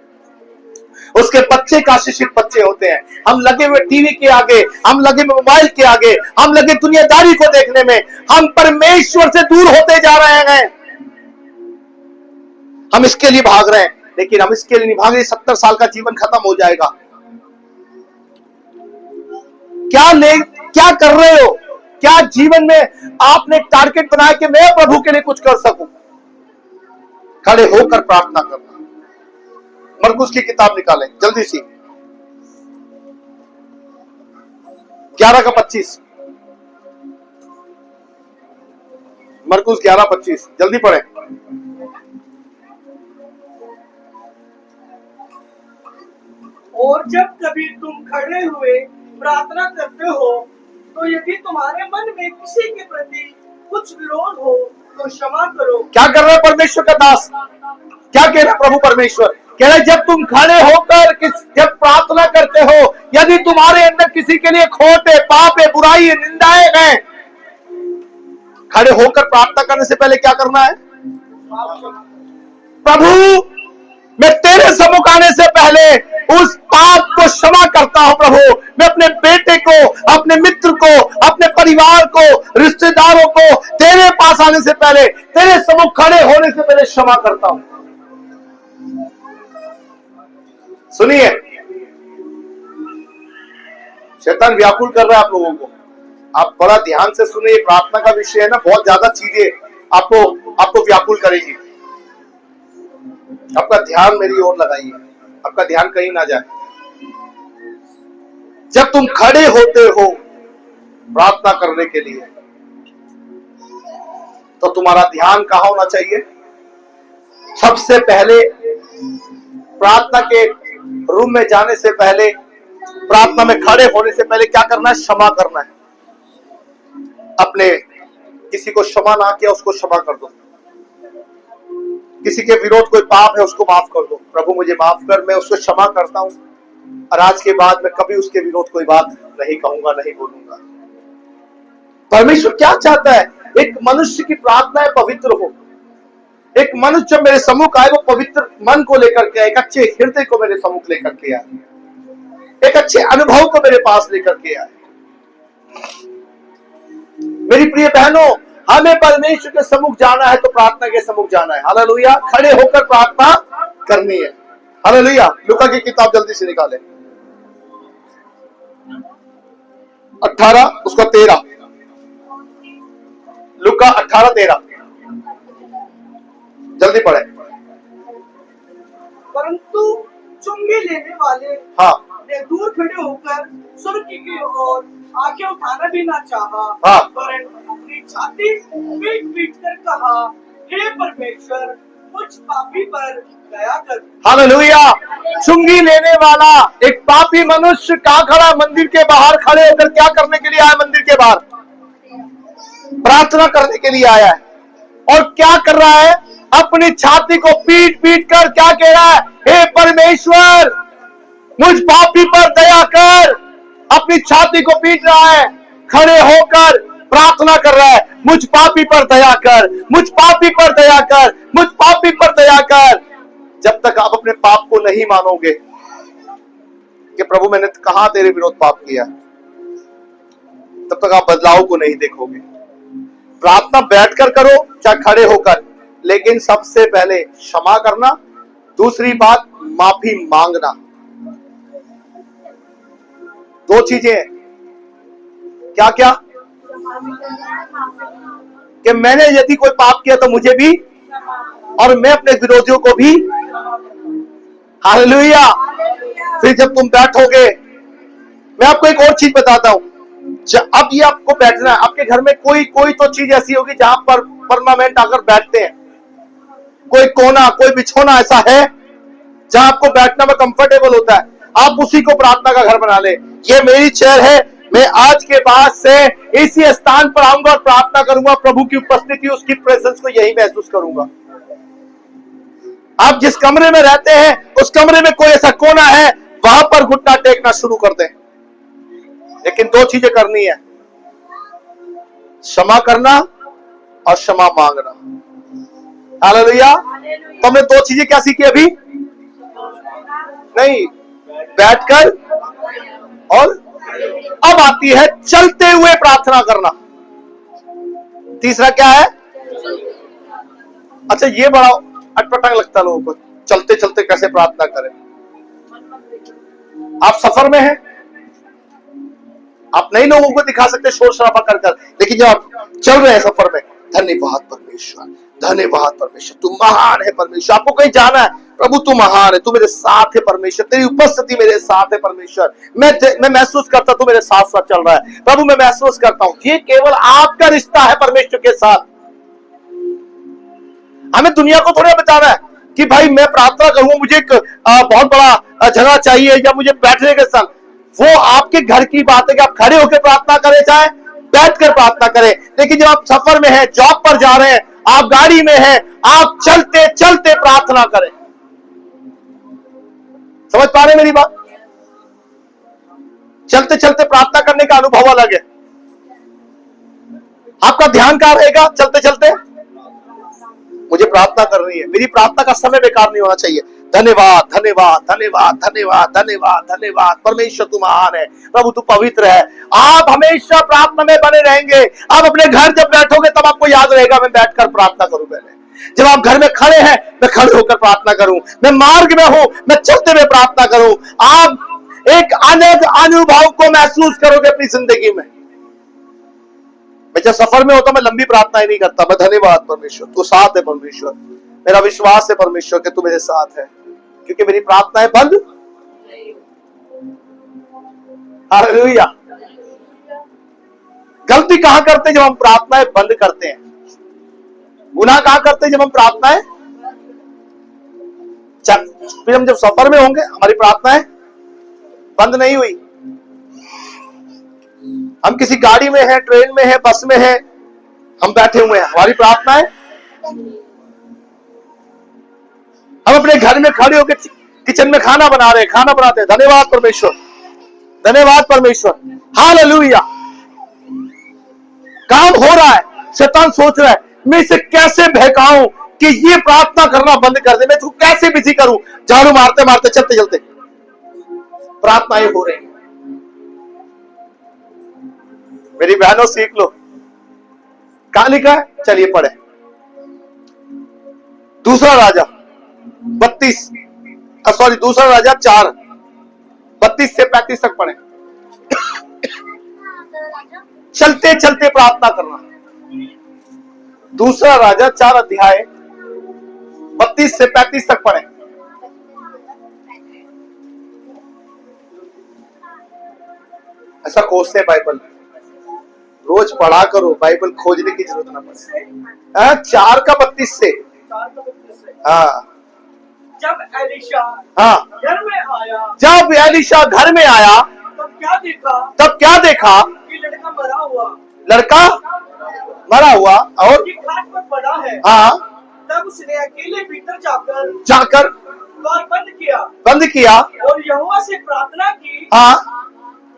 उसके बच्चे एक आशीषित बच्चे होते हैं। हम लगे हुए टीवी के आगे, हम लगे हुए मोबाइल के आगे, हम लगे दुनियादारी को देखने में, हम परमेश्वर से दूर होते जा रहे हैं। हम इसके लिए भाग रहे हैं, लेकिन हम इसके लिए नहीं भाग रहे। 70 साल का जीवन खत्म हो जाएगा। क्या कर रहे हो? क्या जीवन में आपने एक टारगेट बनाया कि मैं प्रभु के लिए कुछ कर सकूं? खड़े होकर प्रार्थना करना। मरकुस की किताब निकालें जल्दी सी, 11:25। मरकुस 11:25, जल्दी पढ़ें। और जब कभी तुम खड़े हुए प्रार्थना करते हो, तो यदि तुम्हारे मन में किसी के प्रति कुछ विरोध हो तो क्षमा करो। क्या कर रहा है परमेश्वर का दास? क्या कह रहा है प्रभु परमेश्वर? कह रहे जब तुम खड़े होकर जब प्रार्थना करते हो, यदि तुम्हारे अंदर किसी के लिए खोट है, पाप है, बुराई है, निंदाएं हैं, खड़े होकर प्रार्थना करने से पहले क्या करना है? प्रभु, मैं तेरे सम्मुख आने से पहले उस पाप को क्षमा करता हूं। प्रभु, मैं अपने बेटे को, अपने मित्र को, अपने परिवार को, रिश्तेदारों को तेरे पास आने से पहले, तेरे सम्मुख खड़े होने से पहले क्षमा करता हूं। सुनिए, शैतान व्याकुल कर रहा है आप लोगों को। आप बड़ा ध्यान से सुने, ये प्रार्थना का विषय है ना, बहुत ज्यादा चीजें आपको व्याकुल करेगी। आपका ध्यान मेरी ओर लगाइए, आपका ध्यान कहीं ना जाए। जब तुम खड़े होते हो प्रार्थना करने के लिए, तो तुम्हारा ध्यान कहां होना चाहिए? सबसे पहले प्रार्थना के रूम में जाने से पहले, प्रार्थना में खड़े होने से पहले क्या करना है? क्षमा करना है। अपने किसी को क्षमा ना किया उसको क्षमा कर दो। किसी के विरोध कोई पाप है उसको माफ कर दो। प्रभु मुझे माफ कर, मैं उसको क्षमा करता हूं और आज के बाद मैं कभी उसके विरोध कोई बात नहीं कहूंगा, नहीं बोलूंगा। परमेश्वर क्या चाहता है? एक मनुष्य की प्रार्थना है पवित्र हो। एक मनुष्य जब मेरे सम्मुख आए वो पवित्र मन को लेकर के आए, एक अच्छे हृदय को मेरे सम्मुख लेकर के आए, एक अच्छे अनुभव को मेरे पास लेकर के आए। मेरी प्रिय बहनों, हमें परमेश्वर के सम्मुख जाना है तो प्रार्थना के सम्मुख जाना है। हालेलुया। खड़े होकर प्रार्थना करनी है। हालेलुया। लूका की किताब जल्दी से निकालें, 18 उसका 13। लूका 18:13 जल्दी पढ़े। परंतु चुंगी लेने वाले हाँ ने दूर खड़े होकर स्वर्ग की ओर आंखें उठाना भी ना चाहा, हाँ। वरन अपनी छाती पीट पीट कर कहा, हे परमेश्वर मुझ पापी पर दया कर। हालेलुया। चुंगी लेने वाला एक पापी मनुष्य कहां खड़ा? मंदिर के बाहर खड़े होकर क्या करने के लिए आया? मंदिर के बाहर प्रार्थना करने के लिए आया है। और क्या कर रहा है? अपनी छाती को पीट पीट कर क्या कह रहा है? हे परमेश्वर मुझ पापी पर दया कर। अपनी छाती को पीट रहा है, खड़े होकर प्रार्थना कर रहा है, मुझ पापी पर दया कर, मुझ पापी पर दया कर, मुझ पापी पर दया कर। जब तक आप अपने पाप को नहीं मानोगे कि प्रभु मैंने कहां तेरे विरोध पाप किया, तब तक आप बदलाव को नहीं देखोगे। प्रार्थना बैठकर करो चाहे खड़े होकर, लेकिन सबसे पहले क्षमा करना। दूसरी बात, माफी मांगना। दो चीजें हैं। क्या क्या? कि मैंने यदि कोई पाप किया तो मुझे भी, और मैं अपने विरोधियों को भी। हालेलुया। फिर जब तुम बैठोगे, मैं आपको एक और चीज बताता हूं। अब ये आपको बैठना है। आपके घर में कोई तो चीज ऐसी होगी जहां पर परमानेंट आकर बैठते हैं। कोई कोना, कोई बिछोना ऐसा है जहां आपको बैठना में कंफर्टेबल होता है। आप उसी को प्रार्थना का घर बना ले। ये मेरी चेयर है, मैं आज के बाद से इसी स्थान पर आऊंगा और प्रार्थना करूंगा। प्रभु की उपस्थिति, उसकी प्रेजेंस को यही महसूस करूंगा। आप जिस कमरे में रहते हैं उस कमरे में कोई ऐसा कोना है, वहां पर घुटना टेकना शुरू कर दें। लेकिन दो चीजें करनी है, क्षमा करना और क्षमा मांगना। हालेलुया। तो हमने दो चीजें क्या सीखी अभी? नहीं, बैठकर, और अब आती है चलते हुए प्रार्थना करना। तीसरा क्या है? अच्छा, ये बड़ा अटपटांग लगता है लोगों को, चलते चलते कैसे प्रार्थना करें। आप सफर में हैं, आप नए लोगों को दिखा सकते शोर शराबा कर, लेकिन जब आप चल रहे हैं सफर में, धन्यवाद परमेश्वर, धन्यवाद परमेश्वर, तू महान है परमेश्वर। आपको कहीं जाना है, प्रभु तू महान है, तू मेरे साथ है परमेश्वर, तेरी उपस्थिति मेरे साथ है परमेश्वर। मैं महसूस करता तू मेरे साथ साथ चल रहा है प्रभु, मैं महसूस करता हूं। ये केवल आपका रिश्ता है परमेश्वर के साथ। हमें दुनिया को थोड़ा बताना है कि भाई मैं प्रार्थना करूंगा, मुझे एक बहुत बड़ा जगह चाहिए या मुझे बैठने के स्थान। वो आपके घर की बात है कि आप खड़े होकर प्रार्थना करें चाहे बैठकर प्रार्थना करें। लेकिन जब आप सफर में हैं, जॉब पर जा रहे हैं, आप गाड़ी में हैं, आप चलते चलते प्रार्थना करें। समझ पा रहे मेरी बात? चलते चलते प्रार्थना करने का अनुभव अलग है। आपका ध्यान कहां रहेगा? चलते चलते मुझे प्रार्थना करनी है, मेरी प्रार्थना का समय बेकार नहीं होना चाहिए। धन्यवाद धन्यवाद धन्यवाद धन्यवाद धन्यवाद धन्यवाद, परमेश्वर तू महान है, प्रभु तू पवित्र है। आप हमेशा प्रार्थना में बने रहेंगे। आप अपने घर जब बैठोगे तब आपको याद रहेगा मैं बैठकर प्रार्थना करूं। पहले जब आप घर में खड़े हैं, मैं खड़े होकर प्रार्थना करूं। मैं मार्ग में हूं, मैं चलते हुए प्रार्थना करूं। आप एक अलग अनुभव को महसूस करोगे अपनी जिंदगी में। मैं जब सफर में होता, मैं लंबी प्रार्थना ही नहीं करता। मैं धन्यवाद परमेश्वर, तू साथ है परमेश्वर, मेरा विश्वास है परमेश्वर कि तू मेरे साथ है, क्योंकि मेरी प्रार्थनाएं बंद। हालेलुया। गलती कहां करते हैं? जब हम प्रार्थनाएं बंद करते हैं। गुनाह कहां करते हैं? जब हम प्रार्थनाएं, फिर हम जब सफर में होंगे, हमारी प्रार्थनाएं बंद नहीं हुई। हम किसी गाड़ी में हैं, ट्रेन में हैं, बस में हैं, हम बैठे हुए हैं, हमारी प्रार्थनाएं, हम अपने घर में खड़े होकर किचन में खाना बना रहे हैं, खाना बनाते हैं। धन्यवाद परमेश्वर, धन्यवाद परमेश्वर। हालेलुया। काम हो रहा है, शैतान सोच रहा है मैं इसे कैसे बहकाऊं कि ये प्रार्थना करना बंद कर दे, मैं इसको कैसे बिजी करूं। झाड़ू मारते मारते, चलते चलते प्रार्थनाएं हो रही। मेरी बहनों सीख लो। कहां लिखा है? चलिए पढ़े। दूसरा राजा 4 32 से 35 तक पढ़े। चलते चलते प्रार्थना करना। दूसरा राजा 4 अध्याय 32 से 35 तक पढ़े। ऐसा खोजते बाइबल, रोज पढ़ा करो, बाइबल खोजने की जरूरत ना पड़े। 4 का 32 से। हाँ। जब एलीशा हाँ, घर में आया, जब एलीशा घर में आया, तब क्या देखा कि लड़का मरा हुआ, लड़का मरा हुआ और कि खाट पर पड़ा है। हाँ, तब उसने अकेले भीतर जाकर द्वार बंद किया और यहोवा से प्रार्थना की। हाँ।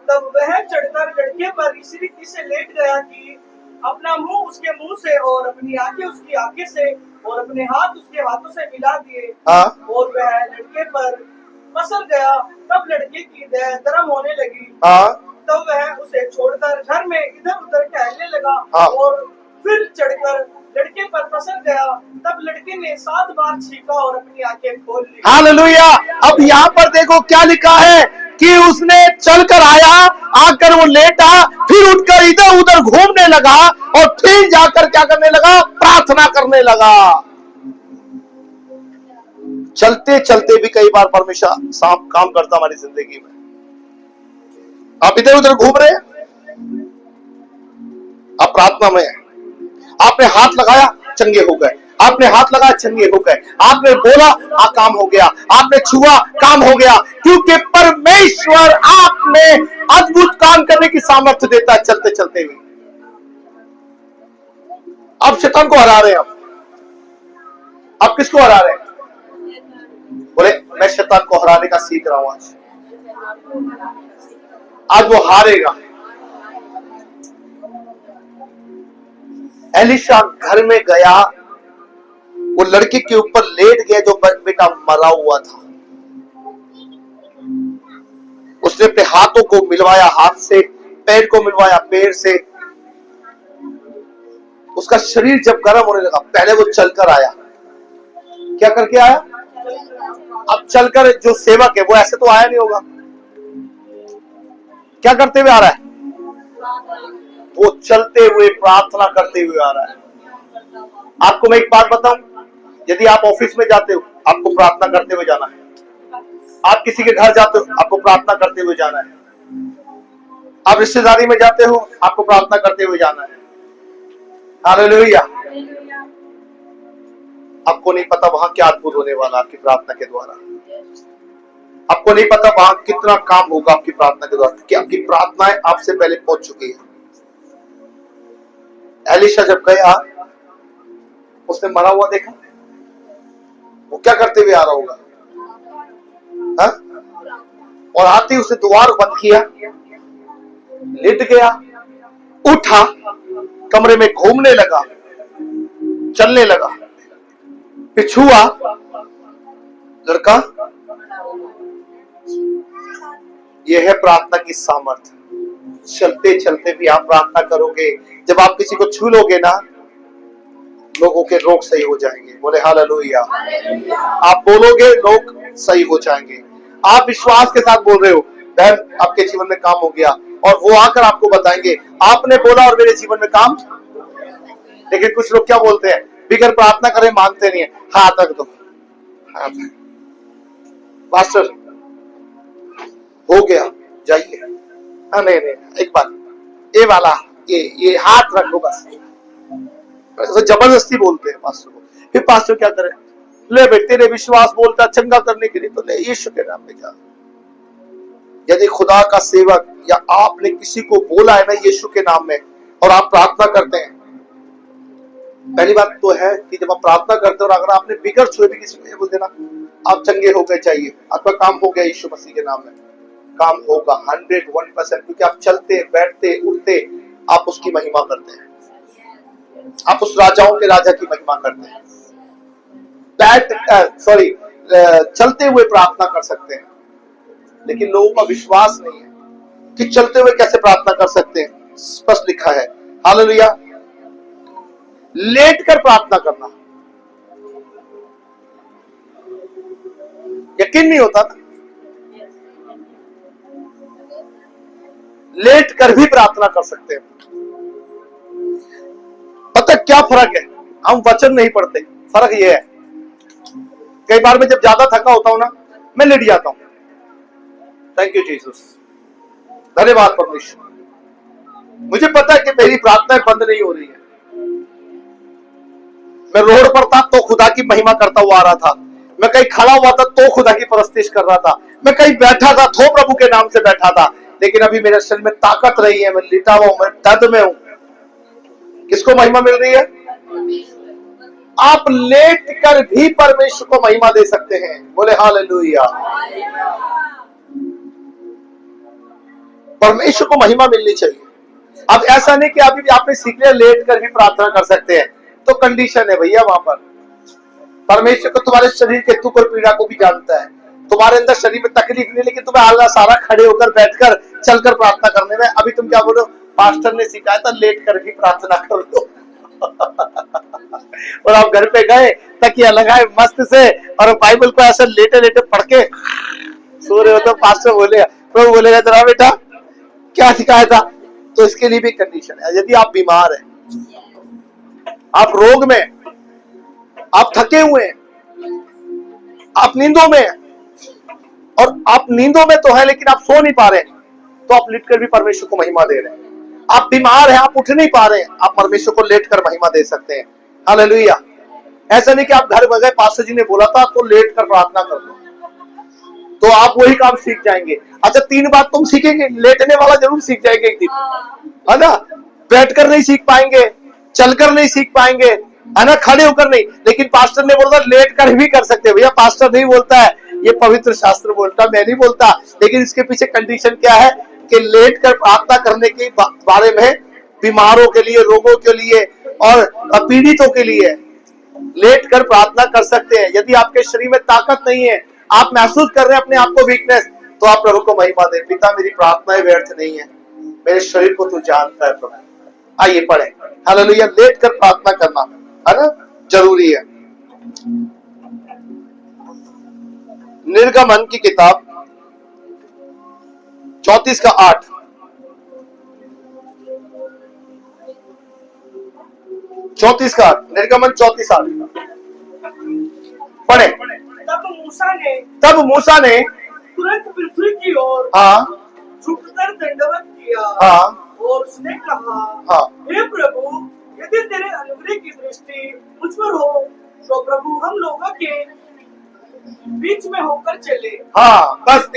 तब वह चढ़कर लड़के पर इसी रीति से लेट गया कि अपना मुंह उसके मुंह से और अपनी आंखें उसकी आंखें से और अपने हाथ उसके हाथों से मिला दिए। हाँ। और वह लड़के पर पसर गया। तब लड़के की देह गर्म होने लगी। हाँ। तब वह उसे छोड़कर घर में इधर उधर टहलने लगा। हाँ। और फिर चढ़कर लड़के पर पसर गया। तब लड़के ने 7 बार छींका और अपनी आंखें खोल ली। हालेलुया। अब यहाँ पर देखो क्या लिखा है कि उसने चलकर आया, आकर वो लेटा, फिर उठकर इधर उधर घूमने लगा और फिर जाकर क्या करने लगा? प्रार्थना करने लगा। चलते चलते भी कई बार परमेश्वर सांप काम करता हमारी जिंदगी में। आप इधर उधर घूम रहे हैं, आप प्रार्थना में हैं। आपने हाथ लगाया, चंगे हो गए। आपने हाथ लगाया, चंगे हो गए। आपने बोला, काम हो गया। आपने छुआ, काम हो गया। क्योंकि परमेश्वर आप में अद्भुत काम करने की सामर्थ्य देता है चलते चलते हुए। आप शैतान को हरा रहे हैं। आप किसको हरा रहे हैं? बोले, मैं शैतान को हराने का सीख रहा हूं। आज वो हारेगा। एलीशा घर में गया, वो लड़के के ऊपर लेट गया जो बेटा मरा हुआ था। उसने अपने हाथों को मिलवाया हाथ से, पैर को मिलवाया पैर से। उसका शरीर जब गर्म होने लगा, पहले वो चलकर आया। क्या करके आया? अब चलकर, जो सेवक है वो ऐसे तो आया नहीं होगा। क्या करते हुए आ रहा है? वो चलते हुए प्रार्थना करते हुए आ रहा है। आपको मैं एक बात बताऊं, यदि आप ऑफिस में जाते हो, आपको प्रार्थना करते हुए जाना है। आप किसी के घर जाते हो, आपको प्रार्थना करते हुए जाना है। आप रिश्तेदारी में जाते हो, आपको प्रार्थना करते हुए जाना है। हालेलुया। आपको नहीं पता वहां क्या अद्भुत होने वाला आपकी प्रार्थना के द्वारा। आपको नहीं पता वहां कितना काम होगा आपकी प्रार्थना के द्वारा, क्योंकि आपकी प्रार्थनाएं आपसे पहले पहुंच चुकी है। एलीशा जब गया, उसने मरा हुआ देखा, वो क्या करते हुए आ रहा होगा? हा? और आते ही उसने द्वार बंद किया, लेट गया, उठा, कमरे में घूमने लगा, चलने लगा, फिर छुआ, लड़का। यह है प्रार्थना की सामर्थ्य। चलते चलते भी आप प्रार्थना करोगे। जब आप किसी को छू लोगे ना, लोगों के रोग सही हो जाएंगे। बोले हालेलुया। आप बोलोगे, लोग सही हो जाएंगे। आप विश्वास के साथ बोल रहे हो, बहन आपके जीवन में काम हो गया, और वो आकर आपको बताएंगे आपने बोला और मेरे जीवन में काम। लेकिन कुछ लोग क्या बोलते हैं, बिगर प्रार्थना करें मानते नहीं है। हाथ रख दो, हाथ पास्टर हो गया जाइए। हाँ नहीं नहीं, एक बार ये वाला ये हाथ रखो बस। तो जबरदस्ती बोलते हैं पास्टर को। फिर पास्टर क्या करे, ले बेटे तेरे विश्वास बोलता चंगा करने के लिए तो ले यीशु के नाम में जा। यदि खुदा का सेवक या आपने किसी को बोला है ना यीशु के नाम में और आप प्रार्थना करते हैं, पहली बात तो है कि जब आप प्रार्थना करते हो और अगर आपने बिगड़ छुए भी किसी को बोल देना आप चंगे हो गए, चाहिए आपका काम हो गया यीशु मसीह के नाम में, काम होगा 101%। क्योंकि आप चलते बैठते उठते आप उसकी महिमा करते हैं, आप उस राजाओं के राजा की महिमा करते हैं। चलते हुए प्रार्थना कर सकते हैं, लेकिन लोगों का विश्वास नहीं है कि चलते हुए कैसे प्रार्थना कर सकते हैं। स्पष्ट लिखा है, हालेलुया। लेट कर प्रार्थना करना यकीन नहीं होता ना, लेट कर भी प्रार्थना कर सकते हैं। पता क्या फर्क है, हम वचन नहीं पढ़ते, फर्क यह है कई बार मैं जब ज्यादा थका होता हूं ना मैं लेट जाता हूं। थैंक यू जीसस, धन्यवाद परमेश्वर। मुझे पता है कि मेरी प्रार्थनाएं बंद नहीं हो रही है। मैं रोड पर था तो खुदा की महिमा करता हुआ आ रहा था, मैं कहीं खड़ा हुआ था तो खुदा की परस्तिश कर रहा था, मैं कहीं बैठा था तो प्रभु के नाम से बैठा था। लेकिन अभी मेरे शरीर में ताकत रही है, मैं लेटा हुआ हूं, मैं दर्द में हूं। किसको महिमा मिल रही है? आप लेट कर भी परमेश्वर को महिमा दे सकते हैं। बोले हालेलुया। परमेश्वर को महिमा मिलनी चाहिए। अब ऐसा नहीं कि अभी भी आपने सीख लिया लेट कर भी प्रार्थना कर सकते हैं, तो कंडीशन है भैया वहां पर। परमेश्वर को तुम्हारे शरीर के दुख और पीड़ा को भी जानता है। तुम्हारे अंदर शरीर में तकलीफ नहीं, लेकिन तुम्हें आला सारा खड़े होकर बैठकर चलकर प्रार्थना करने में। अभी तुम क्या बोल रहे हो, पास्टर ने सिखाया था लेट कर भी प्रार्थना कर लो। और आप घर पे गए तकिया लगाए मस्त से और बाइबल को ऐसे लेटे लेटे पढ़ के सो रहे हो, तो पास्टर बोलेगा, प्रभु बोलेगा जरा बेटा क्या सिखाया था। तो इसके लिए भी कंडीशन है। यदि आप बीमार हैं, आप रोग में, आप थके हुए हैं, आप नींदों में हैं, और आप नींदों में तो है लेकिन आप सो नहीं पा रहे, तो आप लेटकर भी परमेश्वर को महिमा दे रहे हैं। आप बीमार हैं, आप उठ नहीं पा रहे हैं, आप परमेश्वर को लेटकर महिमा दे सकते हैं। हालेलुया। ऐसा नहीं कि आप घर में गए पास्टर जी ने बोला था तो लेट कर प्रार्थना कर दो, तो आप वही काम सीख जाएंगे। अच्छा 3 बात तुम सीखेंगे, लेटने वाला जरूर सीख जाएंगे एक दिन, है ना। बैठकर नहीं सीख पाएंगे, चलकर नहीं सीख पाएंगे, है ना, खड़े होकर नहीं। लेकिन पास्टर ने बोला लेट कर भी कर सकते हैं। भैया पास्टर नहीं बोलता है, ये पवित्र शास्त्र बोलता, मैं नहीं बोलता। लेकिन इसके पीछे कंडीशन क्या है कि लेट कर प्रार्थना करने के बारे में बीमारों के लिए, रोगों के लिए और पीड़ितों के लिए लेट कर प्रार्थना कर सकते हैं। यदि आपके शरीर में ताकत नहीं है, आप महसूस कर रहे हैं अपने आप को वीकनेस, तो आप प्रभु को महिमा दें, पिता मेरी प्रार्थनाएं व्यर्थ नहीं है, मेरे शरीर को तू जानता है प्रभु। आइए पढ़े, हालेलुया। लेट कर प्रार्थना करना है ना जरूरी है। निर्गमन की किताब 34:8, निर्गमन 34:8 पढ़े। तब मूसा ने तुरंत पृथ्वी की ओर झुककर दंडवत किया और उसने कहा, हे प्रभु, यदि तेरे अनुग्रह की दृष्टि मुझ पर हो तो प्रभु हम लोगों के बीच में होकर चले। बस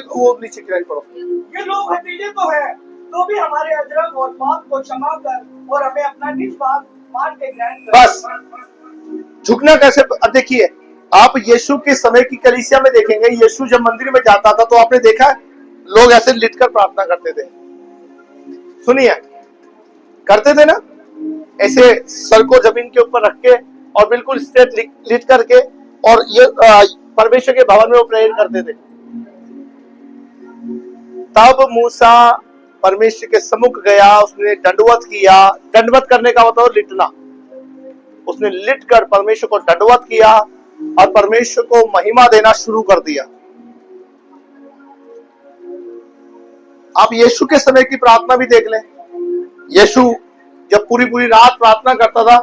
वो नीचे गिराई पड़ो। ये लोग हतीजे तो है, तो भी हमारे अधर्म और पाप को क्षमा कर और हमें अपना निज भाग मान के ग्रहण कर। बस झुकना कैसे, देखिए आप यीशु के समय की कलीसिया में देखेंगे, यीशु जब मंदिर में जाता था तो आपने देखा लोग ऐसे लिटकर प्रार्थना करते थे। सुनिए, करते थे ना, ऐसे सर को जमीन के ऊपर रख के और बिल्कुल स्ट्रेट लिट करके, और ये परमेश्वर के भवन में वो प्रेयर करते थे। तब मूसा परमेश्वर के सम्मुख गया, उसने दंडवत किया। दंडवत करने का मतलब लिटना। उसने लिट कर परमेश्वर को दंडवत किया और परमेश्वर को महिमा देना शुरू कर दिया। आप यीशु के समय की प्रार्थना भी देख लें। यीशु जब पूरी पूरी रात प्रार्थना करता था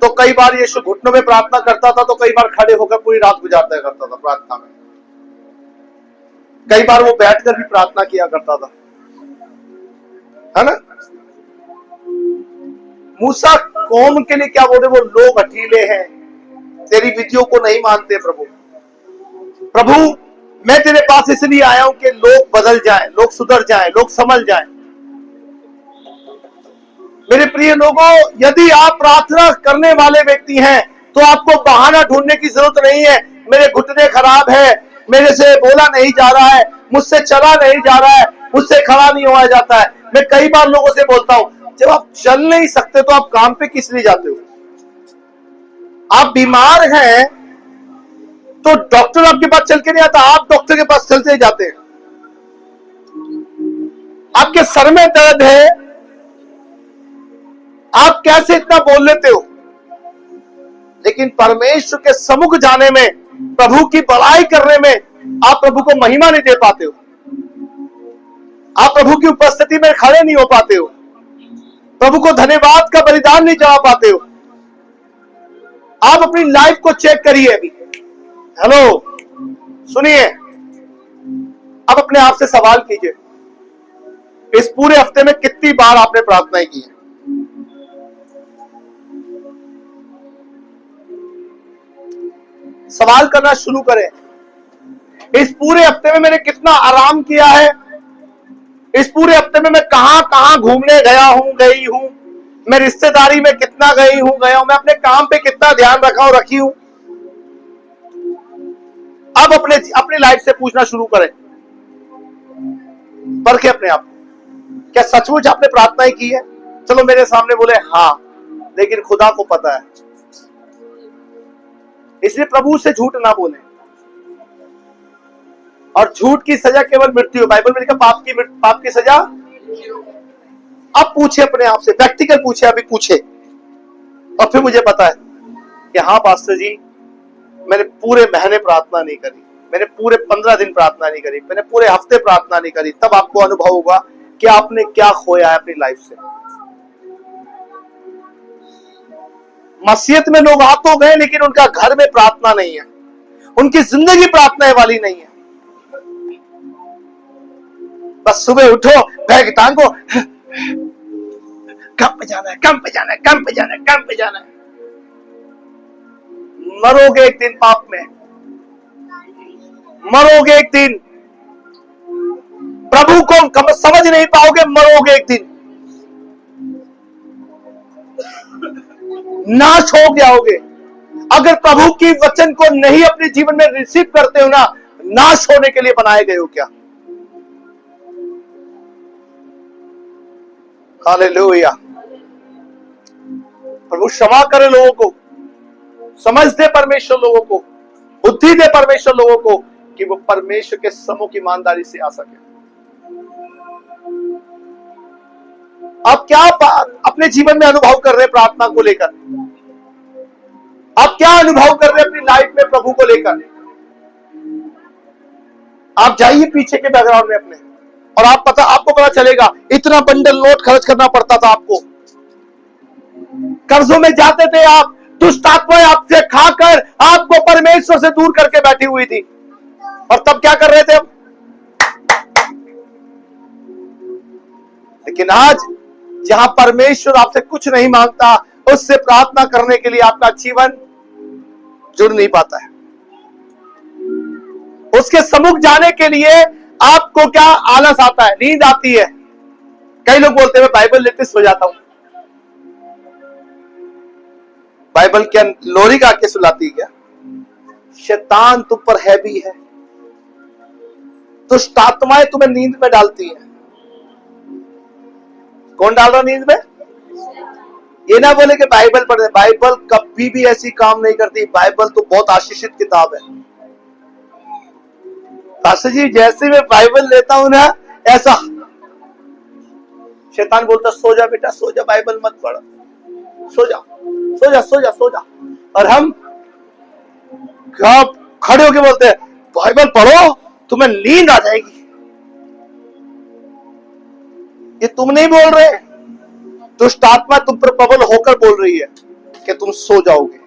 तो कई बार यीशु घुटनों में प्रार्थना करता था, तो कई बार खड़े होकर पूरी रात गुजारता करता था प्रार्थना में। कई बार वो बैठकर भी प्रार्थना किया करता था, है ना। मूसा कौम के लिए क्या बोले, वो लोग हठीले हैं, तेरी विधियों को नहीं मानते। प्रभु मैं तेरे पास इसलिए आया हूं कि लोग बदल जाएं, लोग सुधर जाएं, लोग समझ जाएं। मेरे प्रिय लोगों, यदि आप प्रार्थना करने वाले व्यक्ति हैं तो आपको बहाना ढूंढने की जरूरत नहीं है। मेरे घुटने खराब है, मेरे से बोला नहीं जा रहा है, मुझसे चला नहीं जा रहा है, मुझसे खड़ा नहीं हुआ जाता है। मैं कई बार लोगों से बोलता हूं, जब आप चल नहीं सकते तो आप काम पे किस लिए जाते हो? आप बीमार हैं तो डॉक्टर आपके पास चल के नहीं आता, आप डॉक्टर के पास चलते ही जाते हैं। आपके सर में दर्द है, आप कैसे इतना बोल लेते हो? लेकिन परमेश्वर के सम्मुख जाने में, प्रभु की बड़ाई करने में आप प्रभु को महिमा नहीं दे पाते हो। आप प्रभु की उपस्थिति में खड़े नहीं हो पाते हो, प्रभु को धन्यवाद का बलिदान नहीं चढ़ा पाते हो। आप अपनी लाइफ को चेक करिए अभी। हेलो, सुनिए, अब अपने आप से सवाल कीजिए, इस पूरे हफ्ते में कितनी बार आपने प्रार्थनाएं की है? सवाल करना शुरू करें, इस पूरे हफ्ते में मैंने कितना आराम किया है? इस पूरे हफ्ते में मैं कहां कहां घूमने गया हूं, गई हूं? मैं रिश्तेदारी में कितना गई हूं, गया हूं? मैं अपने काम पे कितना ध्यान रखा और रखी हूं? अब अपनी लाइफ से पूछना शुरू करें, परखे अपने आप, क्या सचमुच आपने प्रार्थनाएं की है? चलो मेरे सामने बोले हाँ, लेकिन खुदा को पता है। इसलिए प्रभु से झूठ ना बोले, और झूठ की सजा केवल मृत्यु है। बाइबल में लिखा पाप की सजा। अब पूछे अपने आप से, व्यक्तिगत पूछे, अभी पूछे, और फिर मुझे पता है कि हाँ पास्टर जी, मैंने पूरे महीने प्रार्थना नहीं करी, मैंने पूरे 15 दिन प्रार्थना नहीं करी, मैंने पूरे हफ्ते प्रार्थना नहीं करी। तब आपको अनुभव होगा कि आपने क्या खोया है अपनी लाइफ से। मसीहत में लोग आ तो गए, लेकिन उनका घर में प्रार्थना नहीं है, उनकी जिंदगी प्रार्थना वाली नहीं है। बस सुबह उठो, बैग टांगो, काम पे जाना है, काम पे जाना है, काम पे जाना है, काम पे जाना है। मरोगे एक दिन पाप में, मरोगे एक दिन, प्रभु को समझ नहीं पाओगे, मरोगे एक दिन, नाश हो जाओगे। अगर प्रभु की वचन को नहीं अपने जीवन में रिसीव करते हो ना, नाश होने के लिए बनाए गए हो क्या? हालेलुया। प्रभु क्षमा करे लोगों को, समझ दे परमेश्वर लोगों को, बुद्धि दे परमेश्वर लोगों को, कि वो परमेश्वर के सम्मुख ईमानदारी से आ सके। आप क्या अपने जीवन में अनुभव कर रहे हैं प्रार्थना को लेकर? आप क्या अनुभव कर रहे हैं अपनी लाइफ में प्रभु को लेकर? आप जाइए पीछे के बैकग्राउंड में अपने, और आपको पता चलेगा, इतना बंडल नोट खर्च करना पड़ता था आपको, कर्जों में जाते थे आप, दुष्ट आत्माएं आपसे खाकर आपको परमेश्वर से दूर करके बैठी हुई थी, और तब क्या कर रहे थे हम? लेकिन आज जहां परमेश्वर आपसे कुछ नहीं मांगता, उससे प्रार्थना करने के लिए आपका जीवन जुड़ नहीं पाता है। उसके सम्मुख जाने के लिए आपको क्या आलस आता है, नींद आती है। कई लोग बोलते हैं बाइबल लेते सो जाता हूं। बाइबल क्या लोरी का आके सुलाती है क्या? शैतान तुम पर हैवी है, दुष्ट आत्माएं तुम्हें नींद में डालती है। कौन डाल रहा नींद में? ये ना बोले कि बाइबल पढ़े, बाइबल कभी भी ऐसी काम नहीं करती। बाइबल तो बहुत आशीषित किताब है। पास्टर जी, जैसे मैं बाइबल लेता हूं ना, ऐसा शैतान बोलता सो जा बेटा, सो जा, बाइबल मत पढ़, सो जा, सो जा, सो जा, सो जा। और हम खड़े होके बोलते हैं बाइबल पढ़ो, तुम्हें नींद आ जाएगी। ये तुम नहीं बोल रहे, दुष्ट आत्मा तुम पर प्रबल होकर बोल रही है कि तुम सो जाओगे।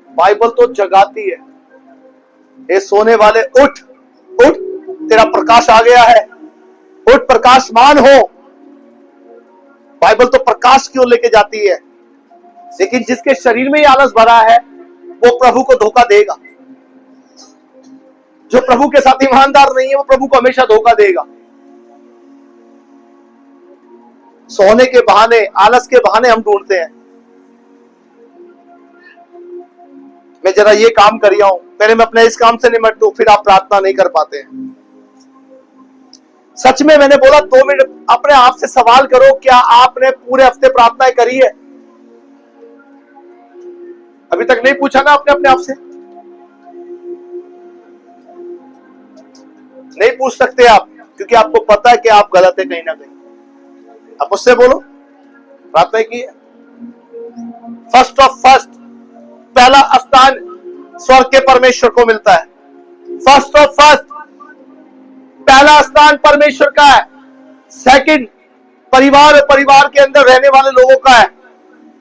बाइबल तो जगाती है, ये सोने वाले उठ उठ, तेरा प्रकाश आ गया है, उठ प्रकाशमान हो। बाइबल तो प्रकाश की ओर लेके जाती है, लेकिन जिसके शरीर में ही आलस भरा है वो प्रभु को धोखा देगा। जो प्रभु के साथ ईमानदार नहीं है वो प्रभु को हमेशा धोखा देगा। सोने के बहाने, आलस के बहाने हम ढूंढते हैं। मैं जरा ये काम कर रहा हूं, पहले मैं अपने इस काम से निपट लूं, फिर आप प्रार्थना नहीं कर पाते हैं। सच में मैंने बोला 2 मिनट अपने आप से सवाल करो, क्या आपने पूरे हफ्ते प्रार्थनाएं करी है? अभी तक नहीं पूछा ना आपने अपने आप से? नहीं पूछ सकते आप, क्योंकि आपको पता है कि आप गलत है कहीं ना कहीं। आप उससे बोलो, प्रार्थना की है। फर्स्ट ऑफ फर्स्ट, पहला स्थान स्वर्ग के परमेश्वर को मिलता है। फर्स्ट ऑफ फर्स्ट, पहला स्थान परमेश्वर का है। सेकंड, परिवार परिवार के अंदर रहने वाले लोगों का है।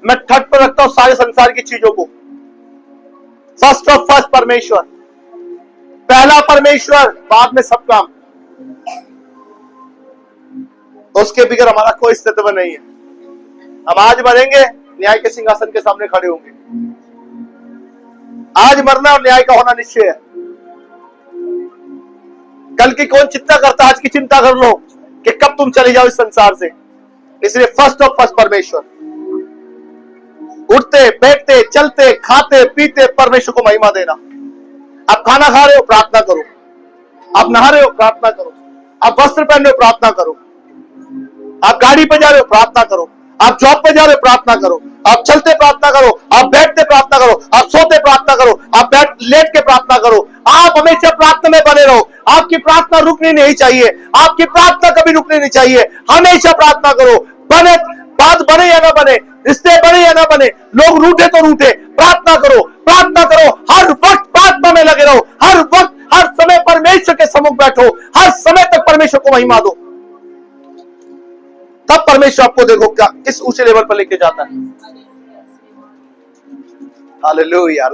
मैं थर्ड पर रखता हूं सारे संसार की चीजों को। फर्स्ट ऑफ फर्स्ट परमेश्वर, पहला परमेश्वर, बाद में सब काम। उसके बगैर हमारा कोई अस्तित्व नहीं है। हम आज मरेंगे, न्याय के सिंहासन के सामने खड़े होंगे। आज मरना और न्याय का होना निश्चय है। कल की कौन चिंता करता, आज की चिंता कर लो कि कब तुम चले जाओ इस संसार से। इसलिए फर्स्ट ऑफ फर्स्ट परमेश्वर। उठते बैठते चलते खाते पीते परमेश्वर को महिमा देना। आप खाना खा रहे हो, प्रार्थना करो। आप नहा रहे हो, प्रार्थना करो। आप वस्त्र पहन रहे हो, प्रार्थना करो। आप गाड़ी पे जा रहे हो, प्रार्थना करो। आप जॉब पे जा रहे हो, प्रार्थना करो। आप चलते प्रार्थना करो। आप बैठते प्रार्थना करो। आप सोते प्रार्थना करो। आप लेट के प्रार्थना करो। आप हमेशा प्रार्थना में बने रहो। आपकी प्रार्थना रुकनी नहीं चाहिए। आपकी प्रार्थना कभी रुकनी नहीं चाहिए। हमेशा प्रार्थना करो। बने बात बने या ना बने, रिश्ते बने या ना बने, लोग रूठे तो रूठे, प्रार्थना करो। प्रार्थना करो, हर वक्त प्रार्थना में लगे रहो। हर वक्त, हर समय परमेश्वर के सम्मुख बैठो। हर समय तक परमेश्वर को महिमा दो। तब परमेश्वर आपको देखो क्या इस ऊंचे लेवल पर लेके जाता है। हालेलुया।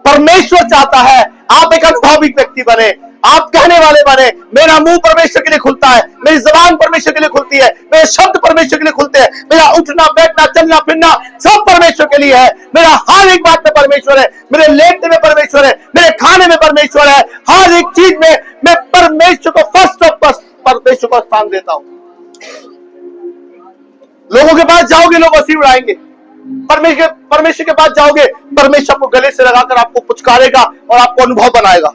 परमेश्वर चाहता है आप एक अनुभवी व्यक्ति बने, आप कहने वाले बने। मेरा मुंह परमेश्वर के लिए खुलता है, मेरी जबान परमेश्वर के लिए खुलती है, मेरे शब्द परमेश्वर के लिए खुलते हैं, मेरा उठना बैठना चलना फिरना सब परमेश्वर के लिए है। मेरा हर एक बात में परमेश्वर है, मेरे लेटने में परमेश्वर है, मेरे खाने में परमेश्वर है। हर एक चीज में मैं परमेश्वर को फर्स्ट ऑफ फर्स्ट परमेश्वर को स्थान देता हूं। लोगों के पास जाओगे, लोग हंसी उड़ाएंगे। परमेश्वर के पास जाओगे, परमेश्वर आपको गले से लगाकर आपको पुचकारेगा और आपको अनुभव बनाएगा।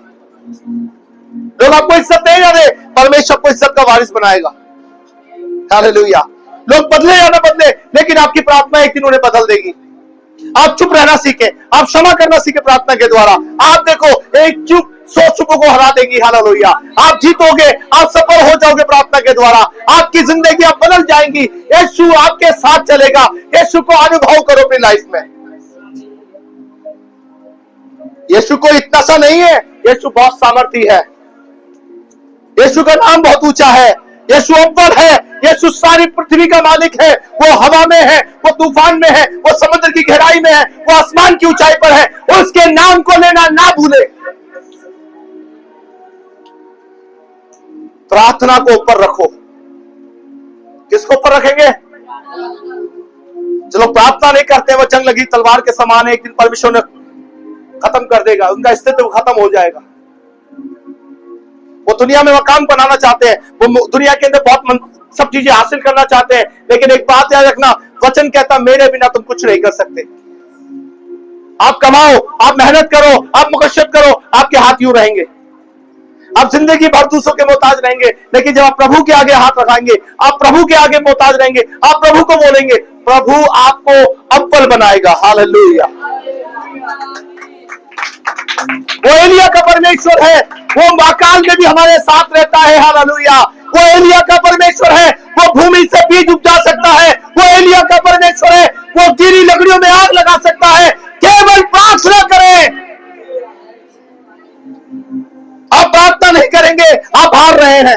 लोग आपको इज्जत नहीं देंगे, परमेश्वर आपको इज्जत का वारिस बनाएगा। हालेलुया। लोग बदले या ना बदले, लेकिन आपकी प्रार्थना एक दिन उन्हें बदल देगी। आप चुप रहना सीखें, आप क्षमा करना सीखें प्रार्थना के द्वारा। आप देखो, एक चुप 100 चुपों को हरा देगी। हालेलुया। आप जीतोगे, आप सफल हो जाओगे प्रार्थना के द्वारा। आपकी जिंदगी आप बदल जाएंगी। यीशु आपके साथ चलेगा। यीशु को अनुभव करो अपनी लाइफ में। यीशु को इतना सा नहीं है, यीशु बहुत सामर्थी है। यीशु का नाम बहुत ऊंचा है। यीशु अव्वल है। यीशु सारी पृथ्वी का मालिक है। वो हवा में है, वो तूफान में है, वो समुद्र की गहराई में है, वो आसमान की ऊंचाई पर है। उसके नाम को लेना ना भूले। प्रार्थना को ऊपर रखो। किसको ऊपर रखेंगे? जो लोग प्रार्थना नहीं करते, वो जंग लगी तलवार के समान है। एक दिन परमेश्वर ने खत्म कर देगा, उनका अस्तित्व खत्म हो जाएगा। वो दुनिया में मकान बनाना चाहते हैं, वो दुनिया के अंदर बहुत सब चीजें हासिल करना चाहते हैं, लेकिन एक बात याद रखना, वचन कहता मेरे बिना तुम कुछ नहीं कर सकते। आप कमाओ, आप मेहनत करो, आप मुकशफ करो, आपके हाथ यूं रहेंगे। आप जिंदगी भर दूसरों के मोहताज रहेंगे, लेकिन जब आप प्रभु के आगे हाथ रखाएंगे, आप प्रभु के आगे मोहताज रहेंगे, आप प्रभु को बोलेंगे, प्रभु आपको अव्वल बनाएगा। हालेलुया। वो एलिया का परमेश्वर है, वो अकाल में भी हमारे साथ रहता है। हालेलुया। वो एलिया का परमेश्वर है, वो भूमि से बीज उपजा सकता है। वो एलिया का परमेश्वर है, वो गिरी लकड़ियों में आग लगा सकता है। केवल प्रार्थना करें। आप प्रार्थना नहीं करेंगे, आप हार रहे हैं,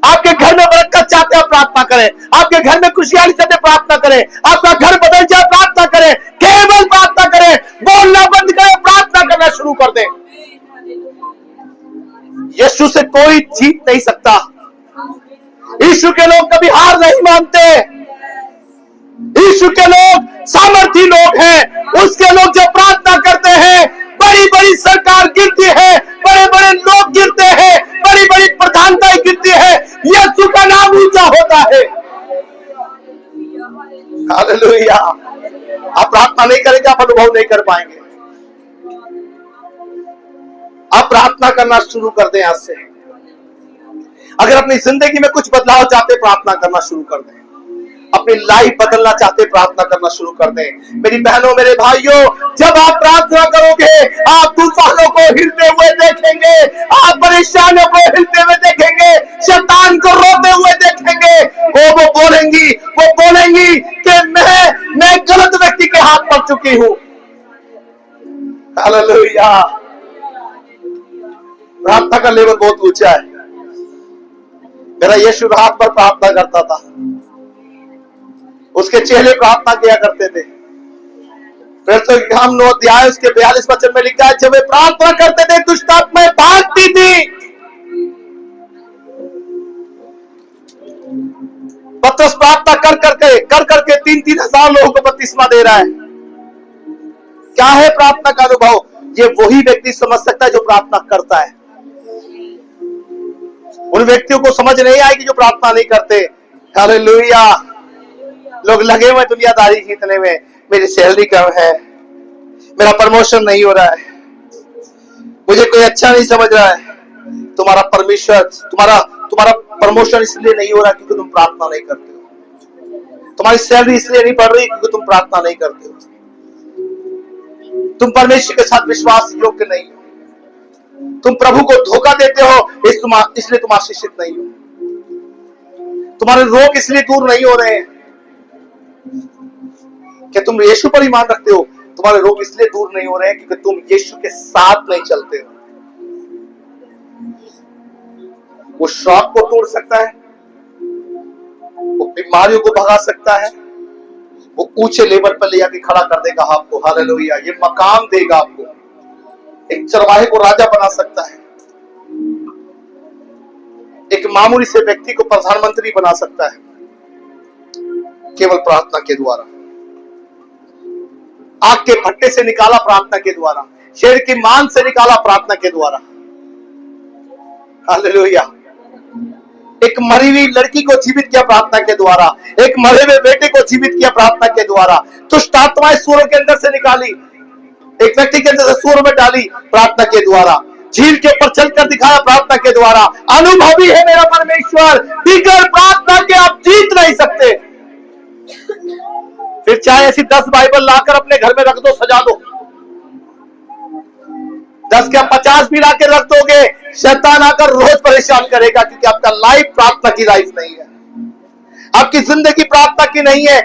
आपके घर में बरकत चाहते हैं, प्रार्थना करें। आपके घर में खुशहाली चाहते हैं, प्रार्थना करें। आपका घर बदल जाए, प्रार्थना करें। केवल प्रार्थना करें, बोलना बंद करें, प्रार्थना करना शुरू कर दें। यीशु से कोई जीत नहीं सकता। यीशु के लोग कभी हार नहीं मानते। यीशु के लोग सामर्थी लोग हैं। उसके लोग जो प्रार्थना करते हैं, बड़ी बड़ी सरकार गिरती है, बड़े बड़े लोग गिरते हैं, बड़ी बड़ी प्रधानताएं गिरती है, यीशु का नाम ऊंचा होता है। हालेलुया। आप प्रार्थना नहीं करेंगे, आप अनुभव नहीं कर पाएंगे। आप प्रार्थना करना शुरू कर दें आज से। अगर अपनी जिंदगी में कुछ बदलाव चाहते, प्रार्थना करना शुरू कर दें। अपनी लाइफ बदलना चाहते, प्रार्थना करना शुरू कर दें। मेरी बहनों, मेरे भाइयों, जब आप प्रार्थना करोगे, आप तूफानों को हिलते हुए देखेंगे, आप परेशानियों को हिलते हुए देखेंगे, शैतान को रोते हुए देखेंगे। वो बोलेंगी कि मैं गलत व्यक्ति के हाथ पड़ चुकी हूं। हालेलुया। प्रार्थना का लेवल बहुत ऊंचा है। मेरा यीशु रात पर प्रार्थना करता था, उसके चेहरे प्रार्थना किया करते थे। फिर तो हम 9 अध्याय उसके 42 वचन में लिखा है, जब वे प्रार्थना करते थे दुष्ट आत्माएं भागती थी। पतरस प्रार्थना कर करके 3-3 हजार लोगों को बपतिस्मा दे रहा है। क्या है प्रार्थना का अनुभव? ये वही व्यक्ति समझ सकता है जो प्रार्थना करता है। उन व्यक्तियों को समझ नहीं आएगी जो प्रार्थना नहीं करते। हालेलुया। लोग लगे हुए दुनियादारी जीतने में, मेरी सैलरी कम है, मेरा प्रमोशन नहीं हो रहा है, मुझे कोई अच्छा नहीं समझ रहा है। तुम्हारा परमेश्वर, तुम्हारा प्रमोशन इसलिए नहीं हो रहा क्योंकि तुम प्रार्थना नहीं करते हो। तुम्हारी सैलरी इसलिए नहीं बढ़ रही क्योंकि तुम प्रार्थना नहीं करते हो। तुम परमेश्वर के साथ विश्वास योग्य नहीं हो। तुम प्रभु को धोखा देते हो, इसलिए तुम आशीषित नहीं हो। तुम्हारे रोग इसलिए दूर नहीं हो रहे हैं कि तुम यीशु पर ईमान रखते हो। तुम्हारे रोग इसलिए दूर नहीं हो रहे हैं क्योंकि तुम यीशु के साथ नहीं चलते हो। वो श्राप को तोड़ सकता है, वो बीमारियों को भगा सकता है, वो ऊंचे लेवल पर ले जाके खड़ा कर देगा आपको। हालेलुया। ये मकाम देगा आपको, एक चरवाहे को राजा बना सकता है, एक मामूली से व्यक्ति को प्रधानमंत्री बना सकता है, केवल प्रार्थना के द्वारा। आग के भट्टे से निकाला प्रार्थना के द्वारा, शेर की मांस से निकाला प्रार्थना के द्वारा। हालेलुया। एक मरी हुई लड़की को जीवित किया प्रार्थना के द्वारा, एक मरे हुए बेटे को जीवित किया प्रार्थना के द्वारा। दुष्ट आत्माएं सूअरों के अंदर से निकाली, एक व्यक्ति के अंदर से सूअर में डाली प्रार्थना के द्वारा। झील के ऊपर चलकर दिखाया प्रार्थना के द्वारा। अनुभवी है मेरा परमेश्वर, बिगर प्रार्थना के आप जीत नहीं सकते। फिर चाहे ऐसी 10 बाइबल लाकर अपने घर में रख दो, सजा दो, 10 क्या 50 भी लाकर रख दोगे, शैतान आकर रोज परेशान करेगा क्योंकि आपका लाइफ प्रार्थना की लाइफ नहीं है। आपकी जिंदगी प्रार्थना की नहीं है।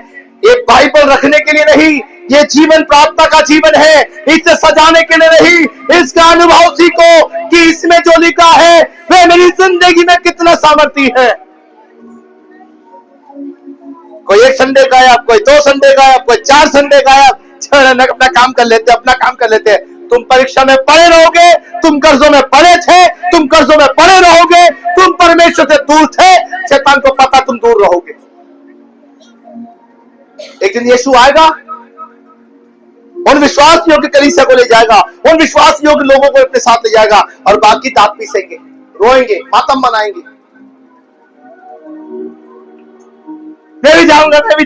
ये बाइबल रखने के लिए नहीं, ये जीवन प्रार्थना का जीवन है। इसे सजाने के लिए नहीं, इसका अनुभव सीखो कि इसमें जो लिखा है वह मेरी जिंदगी में कितना सामर्थी है। कोई 1 संडे गायब, कोई 2 संडे गायब, कोई 4 संडे गायब, अपना काम कर लेते हैं। तुम परीक्षा में पड़े रहोगे, तुम कर्जों में पड़े थे, तुम कर्जों में पड़े रहोगे, तुम परमेश्वर से दूर थे, शैतान को पता तुम दूर रहोगे। एक दिन यीशु आएगा, उन विश्वास योग्य कलीसिया को ले जाएगा, उन विश्वास योग्य लोगों को अपने साथ ले जाएगा और बाकी दांत पीसेंगे, रोएंगे, मातम मनाएंगे। मैं भी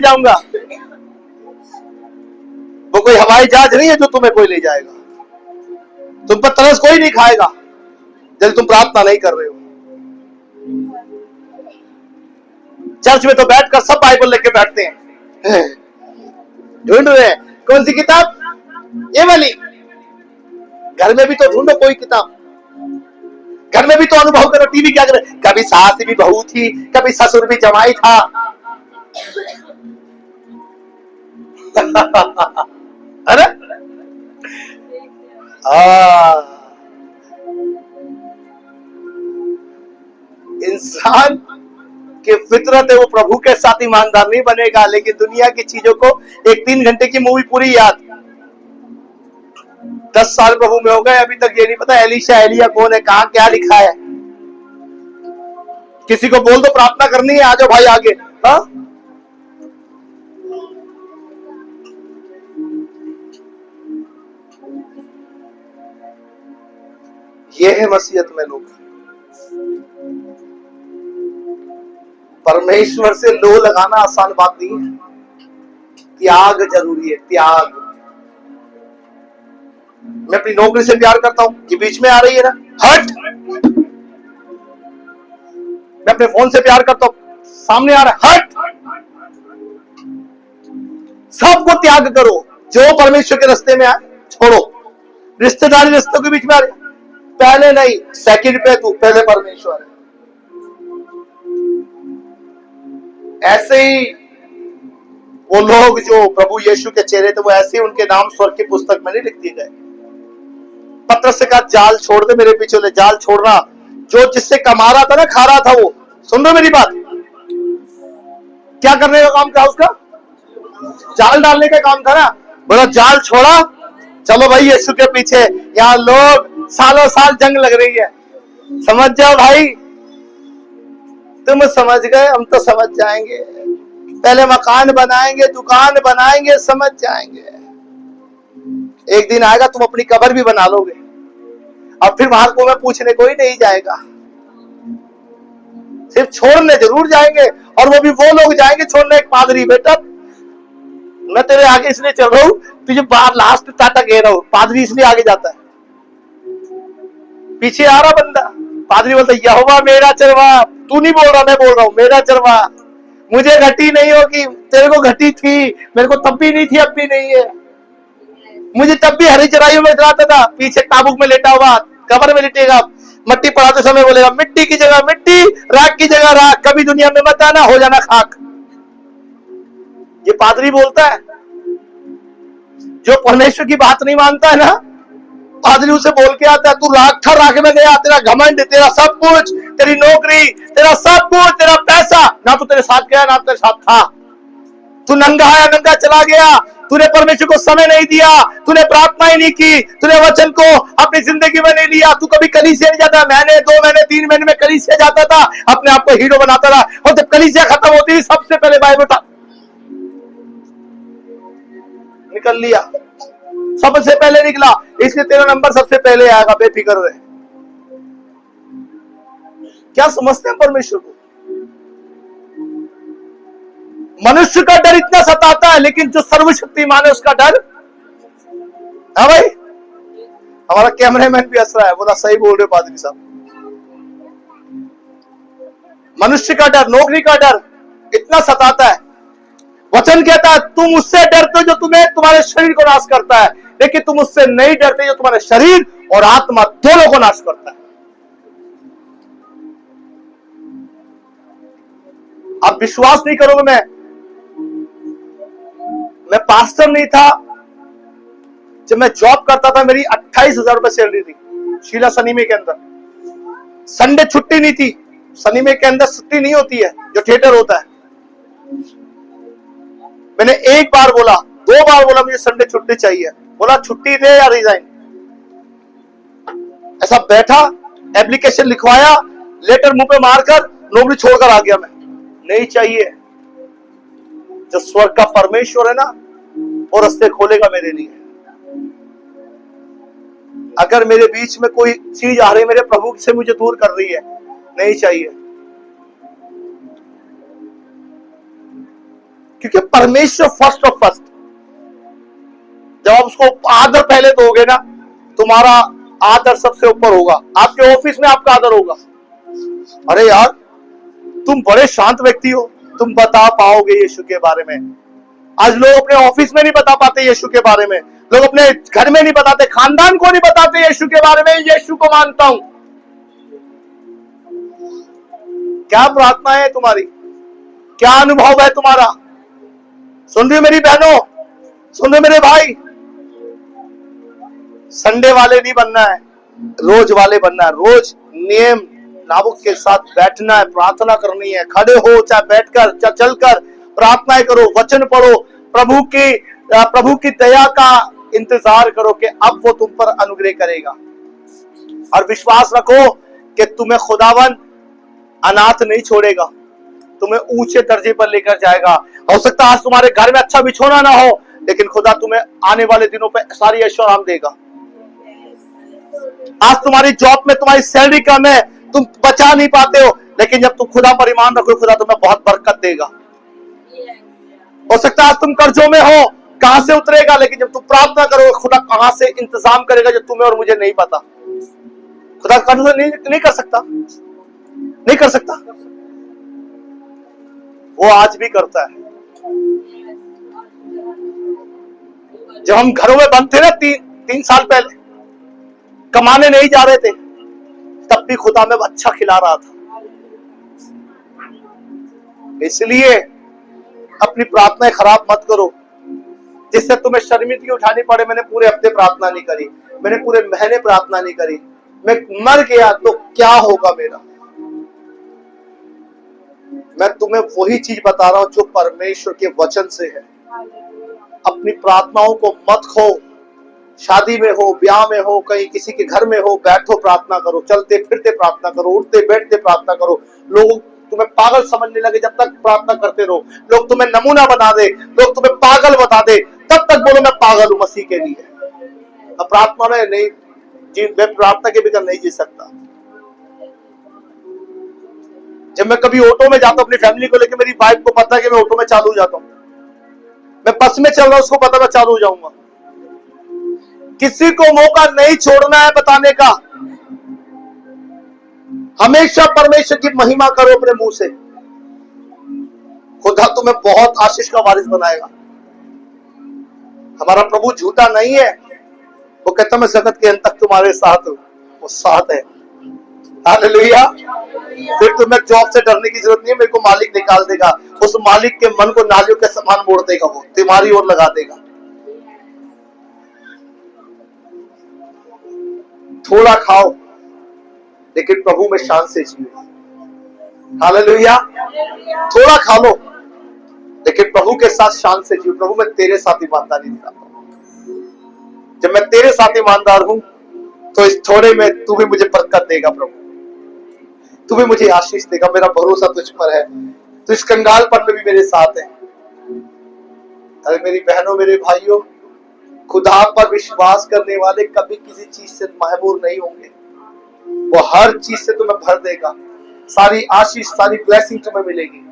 जाऊंगा। वो कोई हवाई जहाज नहीं है जो तुम्हें कोई ले जाएगा। तुम पर तरस कोई नहीं खाएगा जब तुम प्रार्थना नहीं कर रहे हो। चर्च में तो बैठकर सब बाइबल लेके बैठते हैं, ढूंढ रहे हैं कौन सी किताब, ये वाली। घर में भी तो ढूंढो कोई किताब, घर में भी तो अनुभव करो। टीवी क्या करे, कभी सास भी बहू थी, कभी ससुर भी जमाई था। अरे इंसान की फितरत है वो प्रभु के साथ ईमानदार नहीं बनेगा, लेकिन दुनिया की चीजों को एक 3 घंटे की मूवी पूरी याद। 10 साल प्रभु में हो गए, अभी तक ये नहीं पता एलीशा एलिया कौन है, कहां क्या लिखा है। किसी को बोल दो प्रार्थना करनी है, आ जाओ भाई आगे। हाँ, ये है मसीहत में लोग। परमेश्वर से लो लगाना आसान बात नहीं है, त्याग जरूरी है, त्याग। मैं अपनी नौकरी से प्यार करता हूं, ये बीच में आ रही है ना, हट। मैं अपने फोन से प्यार करता हूं, सामने आ रहा है, हट। सबको त्याग करो, जो परमेश्वर के रास्ते में आए छोड़ो। रिश्तेदारी रिश्तों के बीच में आ रही, पहले नहीं, सेकंड पे तू, पहले परमेश्वर है। ऐसे ही वो लोग जो प्रभु यीशु के चेहरे थे, वो ऐसे ही उनके नाम स्वर्ग की पुस्तक में नहीं लिख दिए गए। पत्रस से कहा जाल छोड़ दे मेरे पीछे, जाल छोड़ना। जो जिससे कमा रहा था ना, खा रहा था, वो सुन रहे मेरी बात, क्या करने का काम था उसका? जाल डालने का काम था ना। बोला जाल छोड़ा, चलो भाई यीशु के पीछे। यहाँ लोग सालों साल जंग लग रही है, समझ जाओ भाई। तुम समझ गए, हम तो समझ जाएंगे। पहले मकान बनाएंगे, दुकान बनाएंगे, समझ जाएंगे। एक दिन आएगा तुम अपनी कब्र भी बना लोगे, अब फिर वहां को मैं पूछने कोई नहीं जाएगा। सिर्फ छोड़ने जरूर जाएंगे, और वो भी वो लोग जाएंगे छोड़ने। एक पादरी, बेटा मैं तेरे आगे इसलिए चल रहा हूं, तुझे बाहर लास्ट टाटा कह रहा हूं। पादरी इसलिए आगे जाता है, पीछे आ रहा बंदा, पादरी बोलता यहोवा मेरा चरवा। तू नहीं बोल रहा, मैं बोल रहा हूं, मेरा चरवा। मुझे घटी नहीं होगी, तेरे को घटी थी, मेरे को तब भी नहीं थी, अब भी नहीं है। मुझे तब भी हरी चराइयों में चलाता था, पीछे ताबूक में लेटा हुआ, कब्र में लेटेगा, मट्टी पड़ाते समय बोलेगा मिट्टी की जगह मिट्टी, राख की जगह राख, कभी दुनिया में मत आना, हो जाना खाक। ये पादरी बोलता है। जो परमेश्वर की बात नहीं मानता है ना, पादरी उसे बोल के आता है तू राख था, राख में गया, तेरा घमंड, तेरा सब कुछ, तेरी नौकरी, तेरा सब कुछ, तेरा पैसा, ना तो तेरे साथ गया ना तेरे साथ था। तू नंगा आया नंगा चला गया, तूने परमेश्वर को समय नहीं दिया, तूने प्रार्थना ही नहीं की, तूने वचन को अपनी जिंदगी में नहीं लिया। तू कभी कलीसिया नहीं जाता, महीने 2 महीने 3 महीने में कलीसिया जाता था, अपने आप को हीरो बनाता रहा, और जब कलीसिया खत्म होती थी सबसे पहले बाइबल उठा निकल लिया, सबसे पहले निकला, इसलिए तेरा नंबर सबसे पहले आएगा, बेफिक्र रहे। क्या समझते हैं परमेश्वर को? मनुष्य का डर इतना सताता है, लेकिन जो सर्वशक्तिमान है उसका डर। हाँ भाई, हमारा कैमरामैन भी हंस रहा है, बोला सही बोल रहे पादरी साहब। मनुष्य का डर, नौकरी का डर इतना सताता है। वचन कहता है तुम उससे डरते हो जो तुम्हें तुम्हारे शरीर को नाश करता है, लेकिन तुम उससे नहीं डरते जो तुम्हारे शरीर और आत्मा दोनों को नाश करता है। आप विश्वास नहीं करोगे, मैं पास्टर नहीं था, जब मैं जॉब करता था मेरी 28,000 रुपए सैलरी थी शीला सनीमे के अंदर। संडे छुट्टी नहीं थी, सनीमे के अंदर छुट्टी नहीं होती है, जो थिएटर होता है। मैंने एक बार बोला, 2 बार बोला मुझे संडे छुट्टी चाहिए, बोला छुट्टी दे या रिजाइन। ऐसा बैठा, एप्लीकेशन लिखवाया, लेटर मुंह पे मारकर नौकरी छोड़कर आ गया। मैं नहीं चाहिए। जो स्वर्ग का परमेश्वर है ना, वो रास्ते खोलेगा मेरे लिए। अगर मेरे बीच में कोई चीज आ रही, मेरे प्रभु से मुझे दूर कर रही है, नहीं चाहिए। क्योंकि परमेश्वर फर्स्ट ऑफ फर्स्ट। जब आप उसको आदर पहले दोगे ना, तुम्हारा आदर सबसे ऊपर होगा। आपके ऑफिस में आपका आदर होगा। अरे यार तुम बड़े शांत व्यक्ति हो, तुम बता पाओगे यीशु के बारे में। आज लोग अपने ऑफिस में नहीं बता पाते यीशु के बारे में, लोग अपने घर में नहीं बताते, खानदान को नहीं बताते यीशु के बारे में। यीशु को मानता हूं। क्या प्रार्थना है तुम्हारी? क्या अनुभव है तुम्हारा? सुन रही मेरी बहनों, सुन रहे मेरे भाई, संडे वाले नहीं बनना है, रोज वाले बनना है। रोज नियम नाबुक के साथ बैठना है, प्रार्थना करनी है। खड़े हो चाहे बैठकर चाहे चलकर प्रार्थनाएं करो, वचन पढ़ो, प्रभु की दया का इंतजार करो कि अब वो तुम पर अनुग्रह करेगा। और विश्वास रखो कि तुम्हें खुदावन अनाथ नहीं छोड़ेगा, तुम्हें ऊंचे दर्जे पर लेकर जाएगा। हो सकता है आज तुम्हारे घर में अच्छा बिछोना ना हो, लेकिन खुदा तुम्हें आने वाले दिनों पे सारी ऐशो-आराम देगा। आज तुम्हारी जॉब में तुम्हारी सैलरी कम है, तुम बचा नहीं पाते हो, लेकिन जब तुम खुदा पर ईमान रखो, खुदा तुम्हें बहुत बरकत देगा। हो सकता है आज तुम कर्जों में हो, कहां से उतरेगा, लेकिन जब तुम प्रार्थना करोगे, खुदा कहां से इंतजाम करेगा जो तुम्हें और मुझे नहीं पता। खुदा कर्ज नहीं कर सकता, नहीं कर सकता, वो आज भी करता है। जब हम घरों में बंद थे ना 3 साल पहले, कमाने नहीं जा रहे थे, तब भी खुदा में अच्छा खिला रहा था। इसलिए अपनी प्रार्थनाएं खराब मत करो जिससे तुम्हें शर्मिंदगी उठानी पड़े। मैंने पूरे हफ्ते प्रार्थना नहीं करी, मैंने पूरे महीने प्रार्थना नहीं करी, मैं मर गया तो क्या होगा मेरा। मैं तुम्हें वही चीज बता रहा हूं जो परमेश्वर के वचन से है। अपनी प्रार्थनाओं को मत खो। शादी में हो, ब्याह में हो, कहीं किसी के घर में हो, बैठो प्रार्थना करो, चलते फिरते प्रार्थना करो, उठते बैठते प्रार्थना करो। लोग तुम्हें पागल समझने लगे जब तक प्रार्थना करते रहो। लोग तुम्हें नमूना बना दे, लोग तुम्हें पागल बता दे, तब तक बोलो मैं पागल हूं मसीह के लिए। अब प्रार्थना में नहीं जी, मैं प्रार्थना के बगैर नहीं जी सकता। जब मैं कभी ऑटो में जाता हूं अपनी फैमिली को लेकर, मेरी वाइफ को पता है कि मैं ऑटो में चालू हो जाता हूं। मैं बस में चल रहा हूं, उसको पता मैं चालू हो जाऊंगा। किसी को मौका नहीं छोड़ना है बताने का। हमेशा परमेश्वर की महिमा करो अपने मुंह से। खुदा तुम्हें बहुत आशीष का वारिस बनाएगा। हमारा प्रभु झूठा नहीं है, वो कहता मैं जगत के अंत तक तुम्हारे साथ हूं, वो साथ है। हालेलुया। फिर तुम्हें जॉब से डरने की जरूरत नहीं है, मेरे को मालिक निकाल देगा। उस मालिक के मन को नालियों के समान मोड़ देगा, वो तुम्हारी ओर लगा देगा। थोड़ा खाओ लेकिन प्रभु में शान से जियो। हालेलुया। थोड़ा खा लो लेकिन प्रभु के साथ शान से जियो। प्रभु मैं तेरे साथ ईमानदारी दिखाता हूं। जब मैं तेरे साथ ईमानदार हूं तो इस थोड़े में तू भी मुझे बरकत देगा। प्रभु तू भी मुझे आशीष देगा। मेरा भरोसा तुझ पर है, तू इस कंगालपन में भी मेरे साथ है। अरे मेरी बहनों, मेरे भाइयों, खुदा पर विश्वास करने वाले कभी किसी चीज से महबूर नहीं होंगे। वो हर चीज से तुम्हें भर देगा। सारी आशीष, सारी ब्लेसिंग तुम्हें मिलेगी।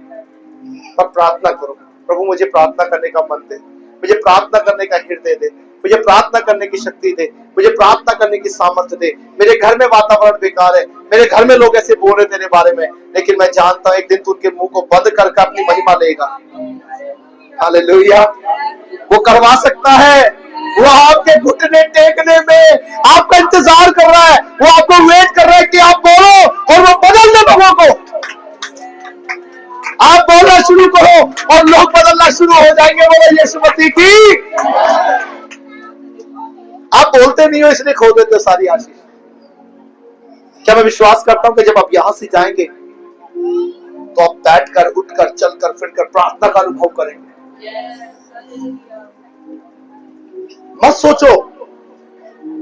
पर प्रार्थना करो, प्रभु मुझे प्रार्थना करने का मन दे, मुझे प्रार्थना करने का हृदय दे, मुझे प्रार्थना करने की शक्ति दे, मुझे प्रार्थना करने की सामर्थ्य दे। मेरे घर में वातावरण बेकार है, मेरे घर में लोग ऐसे बोल रहे तेरे बारे में, लेकिन मैं जानता हूं एक दिन तू उनके मुंह को बंद करके अपनी महिमा लेगा। हालेलुया। वो करवा सकता है। वो आपके घुटने टेकने में आपका इंतजार कर रहा है। वो आपको वेट कर रहा है कि आप बोलो और वो बदल दे लोगों को। आप बोलना शुरू करो और लोग बदलना शुरू हो जाएंगे। बोलो यीशु मसीह की। आप बोलते नहीं हो इसलिए खो देते हो सारी आशीष। क्या मैं विश्वास करता हूं कि जब आप यहां से जाएंगे तो आप बैठकर, उठकर, चलकर, फिरकर प्रार्थना का अनुभव करेंगे। मत सोचो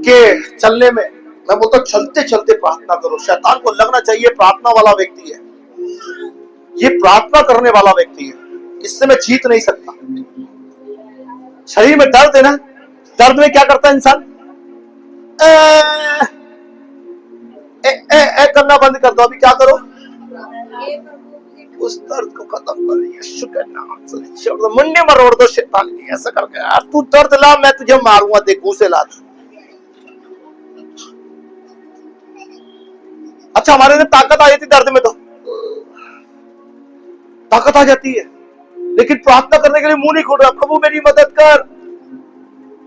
कि चलने में, मैं बोलता चलते चलते प्रार्थना करो। शैतान को लगना चाहिए प्रार्थना वाला व्यक्ति है, ये प्रार्थना करने वाला व्यक्ति है, इससे मैं जीत नहीं सकता। शरीर में दर्द है ना, दर्द में क्या करता है इंसान? करना बंद कर दो। अभी क्या करो? उस दर्द को खत्म कर। यीशु के नाम से छोड़ दो, मुंडे में रोड़ दो शैतान की। ऐसा करके यार तू दर्द ला, मैं तुझे मारूंगा, देख से ला। अच्छा हमारे अंदर ताकत आ जाती दर्द में, तो ताकत आ जाती है, लेकिन प्रार्थना करने के लिए मुंह नहीं खोल रहा। प्रभु मेरी मदद कर,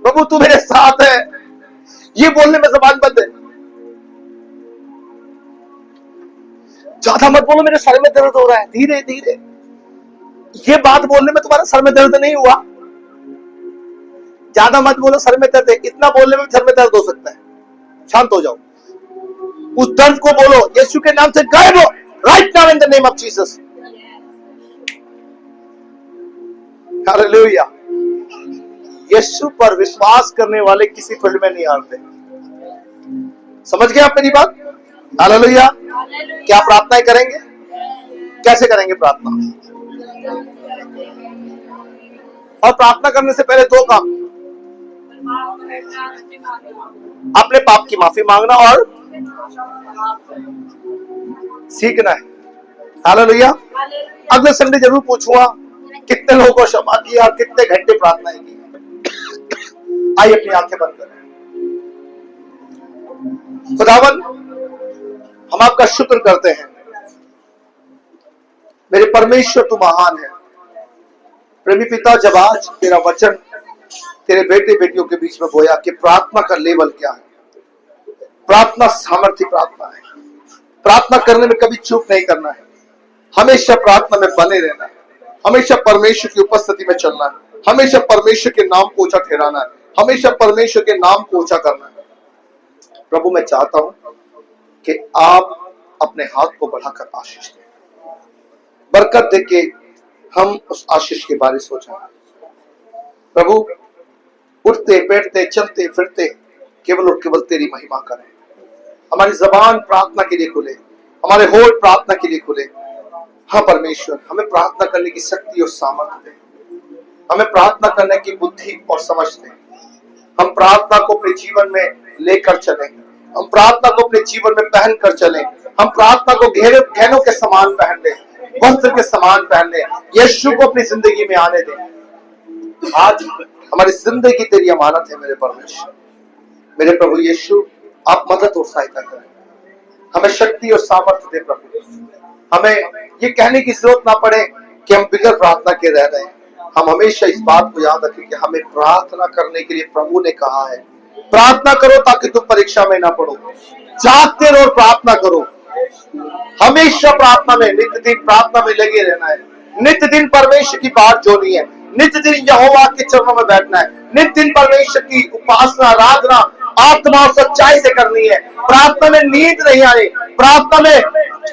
प्रभु तू मेरे साथ है, ये बोलने में जबान बंद है। ज्यादा मत बोलो मेरे सर में दर्द हो रहा है, धीरे धीरे। ये बात बोलने में तुम्हारा सर में दर्द नहीं हुआ। ज्यादा मत बोलो सर में दर्द है, इतना बोलने में सर में दर्द हो सकता है। शांत हो जाओ। उस दर्द को बोलो, यीशु के नाम से गायब हो, right now in the name of Jesus. Hallelujah. यीशु पर विश्वास करने वाले किसी फील्ड में नहीं हारते। समझ गए आप मेरी बात? हालेलुया। क्या प्रार्थनाएं करेंगे? कैसे करेंगे प्रार्थना? और प्रार्थना करने से पहले दो काम, अपने पाप की माफी मांगना और सीखना है। हालेलुया। अगले संडे जरूर पूछूंगा कितने लोगों को क्षमा किया और कितने घंटे प्रार्थनाएं की। आइए अपनी आंखें बंद करें। खुदावन, हम आपका शुक्र करते हैं। मेरे परमेश्वर तू महान है। प्रेमी पिता, जब आज तेरा वचन तेरे बेटे बेटियों के बीच में बोया कि प्रार्थना का लेवल क्या है, प्रार्थना सामर्थ्य प्रार्थना है। प्रार्थना करने में कभी चूक नहीं करना है, हमेशा प्रार्थना में बने रहना है, हमेशा परमेश्वर की उपस्थिति में चलना है, हमेशा परमेश्वर के नाम को ऊंचा ठहराना है, हमेशा परमेश्वर के नाम को ऊंचा करना है। प्रभु, मैं चाहता हूं कि आप अपने हाथ को बढ़ाकर आशीष दें, बरकत देके हम उस आशीष के बारे सोचें। प्रभु, उठते बैठते चलते फिरते केवल और केवल तेरी महिमा करें। हमारी जबान प्रार्थना के लिए खुले, हमारे होठ प्रार्थना के लिए खुले। हाँ परमेश्वर, हमें प्रार्थना करने की शक्ति और सामर्थ्य दे, हमें प्रार्थना करने की बुद्धि और समझ दे। हम प्रार्थना को अपने जीवन में लेकर चलें, हम प्रार्थना को अपने जीवन में पहन कर चलें, हम प्रार्थना को गहनों के समान पहन लें, वस्त्र के समान पहन लें, यीशु को अपनी जिंदगी में आने दें। आज हमारी जिंदगी तेरी अमानत है मेरे परमेश्वर। मेरे प्रभु यीशु, आप मदद और सहायता करें, हमें शक्ति और सामर्थ्य दे प्रभु। हमें ये कहने की जरूरत ना पड़े कि हम बिगड़ प्रार्थना के रह रहे हैं। हम हमेशा इस बात को याद रखें कि हमें प्रार्थना करने के लिए प्रभु ने कहा है, प्रार्थना करो ताकि तुम परीक्षा में ना पड़ो, जागते रहो, प्रार्थना करो। हमेशा प्रार्थना में, नित्य दिन प्रार्थना में लगे रहना है, नित्य दिन परमेश्वर की बात जोड़नी है, नित्य दिन यहोवा के चरणों में बैठना है, नित्य दिन परमेश्वर की उपासना आराधना आत्मा और सच्चाई से करनी है। प्रार्थना में नींद नहीं आए, प्रार्थना में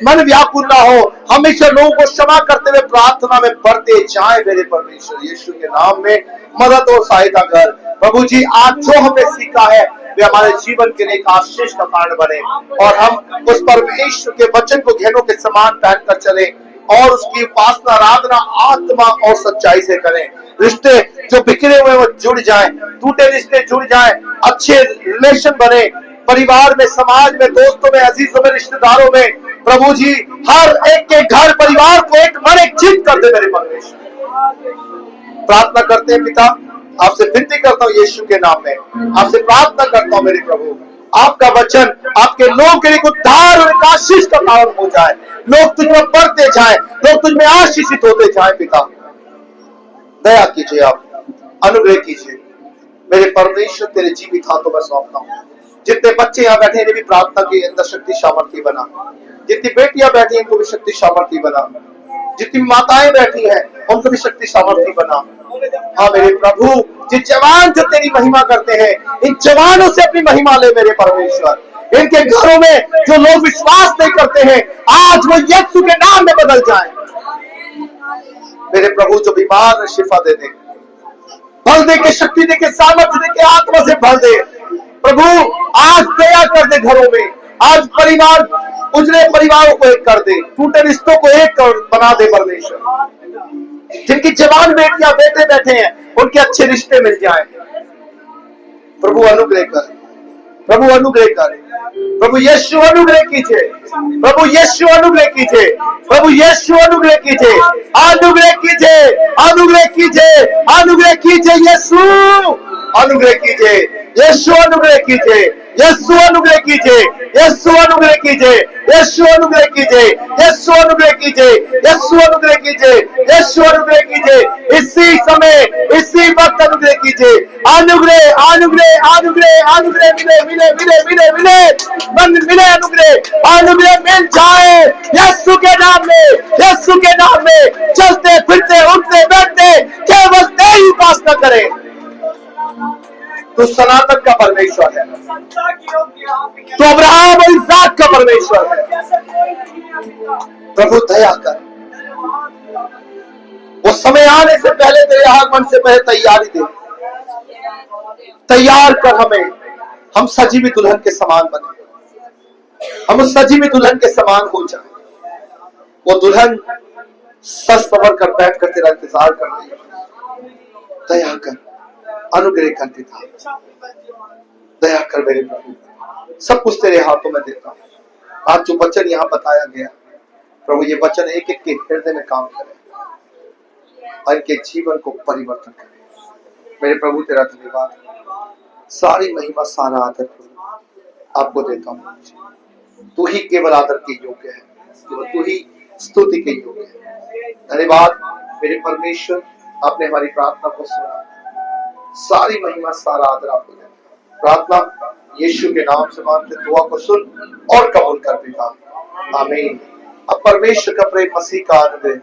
मन व्याकुल ना हो, हमेशा लोगों को क्षमा करते हुए प्रार्थना में बढ़ते जाए। मेरे परमेश्वर यीशु के नाम में मदद और सहायता कर प्रभु जी। आज जो हमने सीखा है वे हमारे जीवन के लिए एक आशीष का कारण बने और हम उस परमेश्वर के वचन को गहनों के समान पहनकर चले और उसकी उपासना आराधना आत्मा और सच्चाई से करें। रिश्ते जो बिखरे हुए वो जुड़ जाएं, टूटे रिश्ते जुड़ जाएं, अच्छे रिलेशन बने परिवार में, समाज में, दोस्तों में, अजीजों में, रिश्तेदारों में। प्रभु जी, हर एक के घर परिवार को एक मन एक चित कर दे मेरे परमेश्वर। प्रार्थना करते हैं पिता, आपसे विनती करता हूँ यीशु के नाम में, आपसे प्रार्थना करता हूँ मेरे प्रभु, आपका वचन आपके लोगों के लिए उद्धार और आशीष का कारण हो जाए, लोग तुझ में बढ़ते जाए, लोग तुझ में आशीषित होते जाए। पिता दया कीजिए, आप अनुग्रह कीजिए मेरे परमेश्वर। तेरे जीवित हाथों में सौंपता हूँ। जितने बच्चे यहाँ बैठे हैं भी प्रार्थना के अंदर शक्ति सामर्थ्य बना, जितनी बेटियां बैठी हैं उनको भी शक्ति सामर्थ्य बना, जितनी माताएं बैठी हैं उनको भी शक्ति सामर्थ्य बना। हाँ मेरे प्रभु, जिन जवान जो तेरी महिमा करते हैं, इन जवानों से अपनी महिमा ले मेरे परमेश्वर। इनके घरों में जो लोग विश्वास नहीं करते हैं, आज वो यीशु के नाम में बदल जाए मेरे प्रभु। जो बीमार है शिफा दे दे, बल दे के, शक्ति दे के, सामर्थ्य दे के, आत्मा से भर दे प्रभु। आज दया कर दे घरों में, आज परिवार उजड़े परिवारों को एक कर दे, टूटे रिश्तों को एक बना दे परमेश्वर। जिनकी जवान बेटियां बेटे बैठे हैं उनके अच्छे रिश्ते मिल जाएं प्रभु। अनुग्रह कर प्रभु, अनुग्रह कर प्रभु। यीशु अनुग्रह कीजिए प्रभु, यीशु अनुग्रह कीजिए प्रभु, यीशु अनुग्रह कीजिए, अनुग्रह कीजिए, अनुग्रह कीजिए, अनुग्रह कीजिए। यीशु अनुग्रह कीजिए, यीशु अनुग्रह कीजिए, यीशु अनुग्रह कीजिए, यीशु अनुग्रह कीजिए, यीशु अनुग्रह कीजिए, यीशु अनुग्रह कीजिए, यीशु अनुग्रह कीजिए, यीशु अनुग्रह कीजिए। इसी समय, इसी वक्त अनुग्रह कीजिए। अनुग्रह, अनुग्रह, अनुग्रह, अनुग्रह मिले, मिले, मिले, मिले, मिले, मन मिले, अनुग्रह, अनुग्रह मिल जाए यीशु के नाम में, यीशु के नाम में। चलते फिरते उठते बैठते केवल तेरी उपासना करें तू सनातन का परमेश्वर है, सत्ता की योग्य आप ही हैं। तू अब्राहम और इसहाक का परमेश्वर है। जैसा कोई नहीं है पिता। प्रभु दया कर, धन्यवाद पिता। वो समय आने से पहले तेरे आगमन से पहले तैयारी दे, तैयार कर हमें, हम सजीवी दुल्हन के समान बने, हम उस सजीवी दुल्हन के समान हो जाए। वो दुल्हन सज सवर कर बैठ कर तेरा इंतजार कर रही है। दया कर, अनुग्रह कर पिता, दया कर मेरे प्रभु। सब कुछ तेरे हाथों में देता हूं। आज जो वचन यहाँ बताया गया प्रभु, ये वचन एक एक के हृदय में काम करे और इनके जीवन को परिवर्तन करे। मेरे प्रभु तेरा धन्यवाद, सारी महिमा सारा आदर प्रभु आपको देता हूँ। तू ही केवल आदर के योग्य है, केवल तू ही स्तुति के योग्य है। धन्यवाद मेरे परमेश्वर, आपने हमारी प्रार्थना को सुना। सारी महिमा सारा आदर आपको देता हूं। प्रार्थना यीशु के नाम से मांगते, दुआ को सुन और कबूल कर पिता, आमीन। अब परमेश्वर का प्रेम, मसीह का आनंद,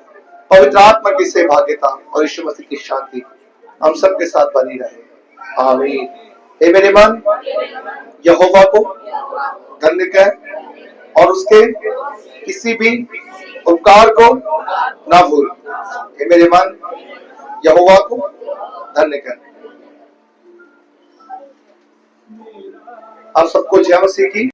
पवित्र आत्मा की सहभागिता और यीशु मसीह की शांति हम सबके साथ बनी रहे, आमीन। हे मेरे मन, यहोवा को धन्य कह और उसके किसी भी उपकार को ना भूल। हे मेरे मन, यहोवा को धन्य कह। आप सबको जय मसीह की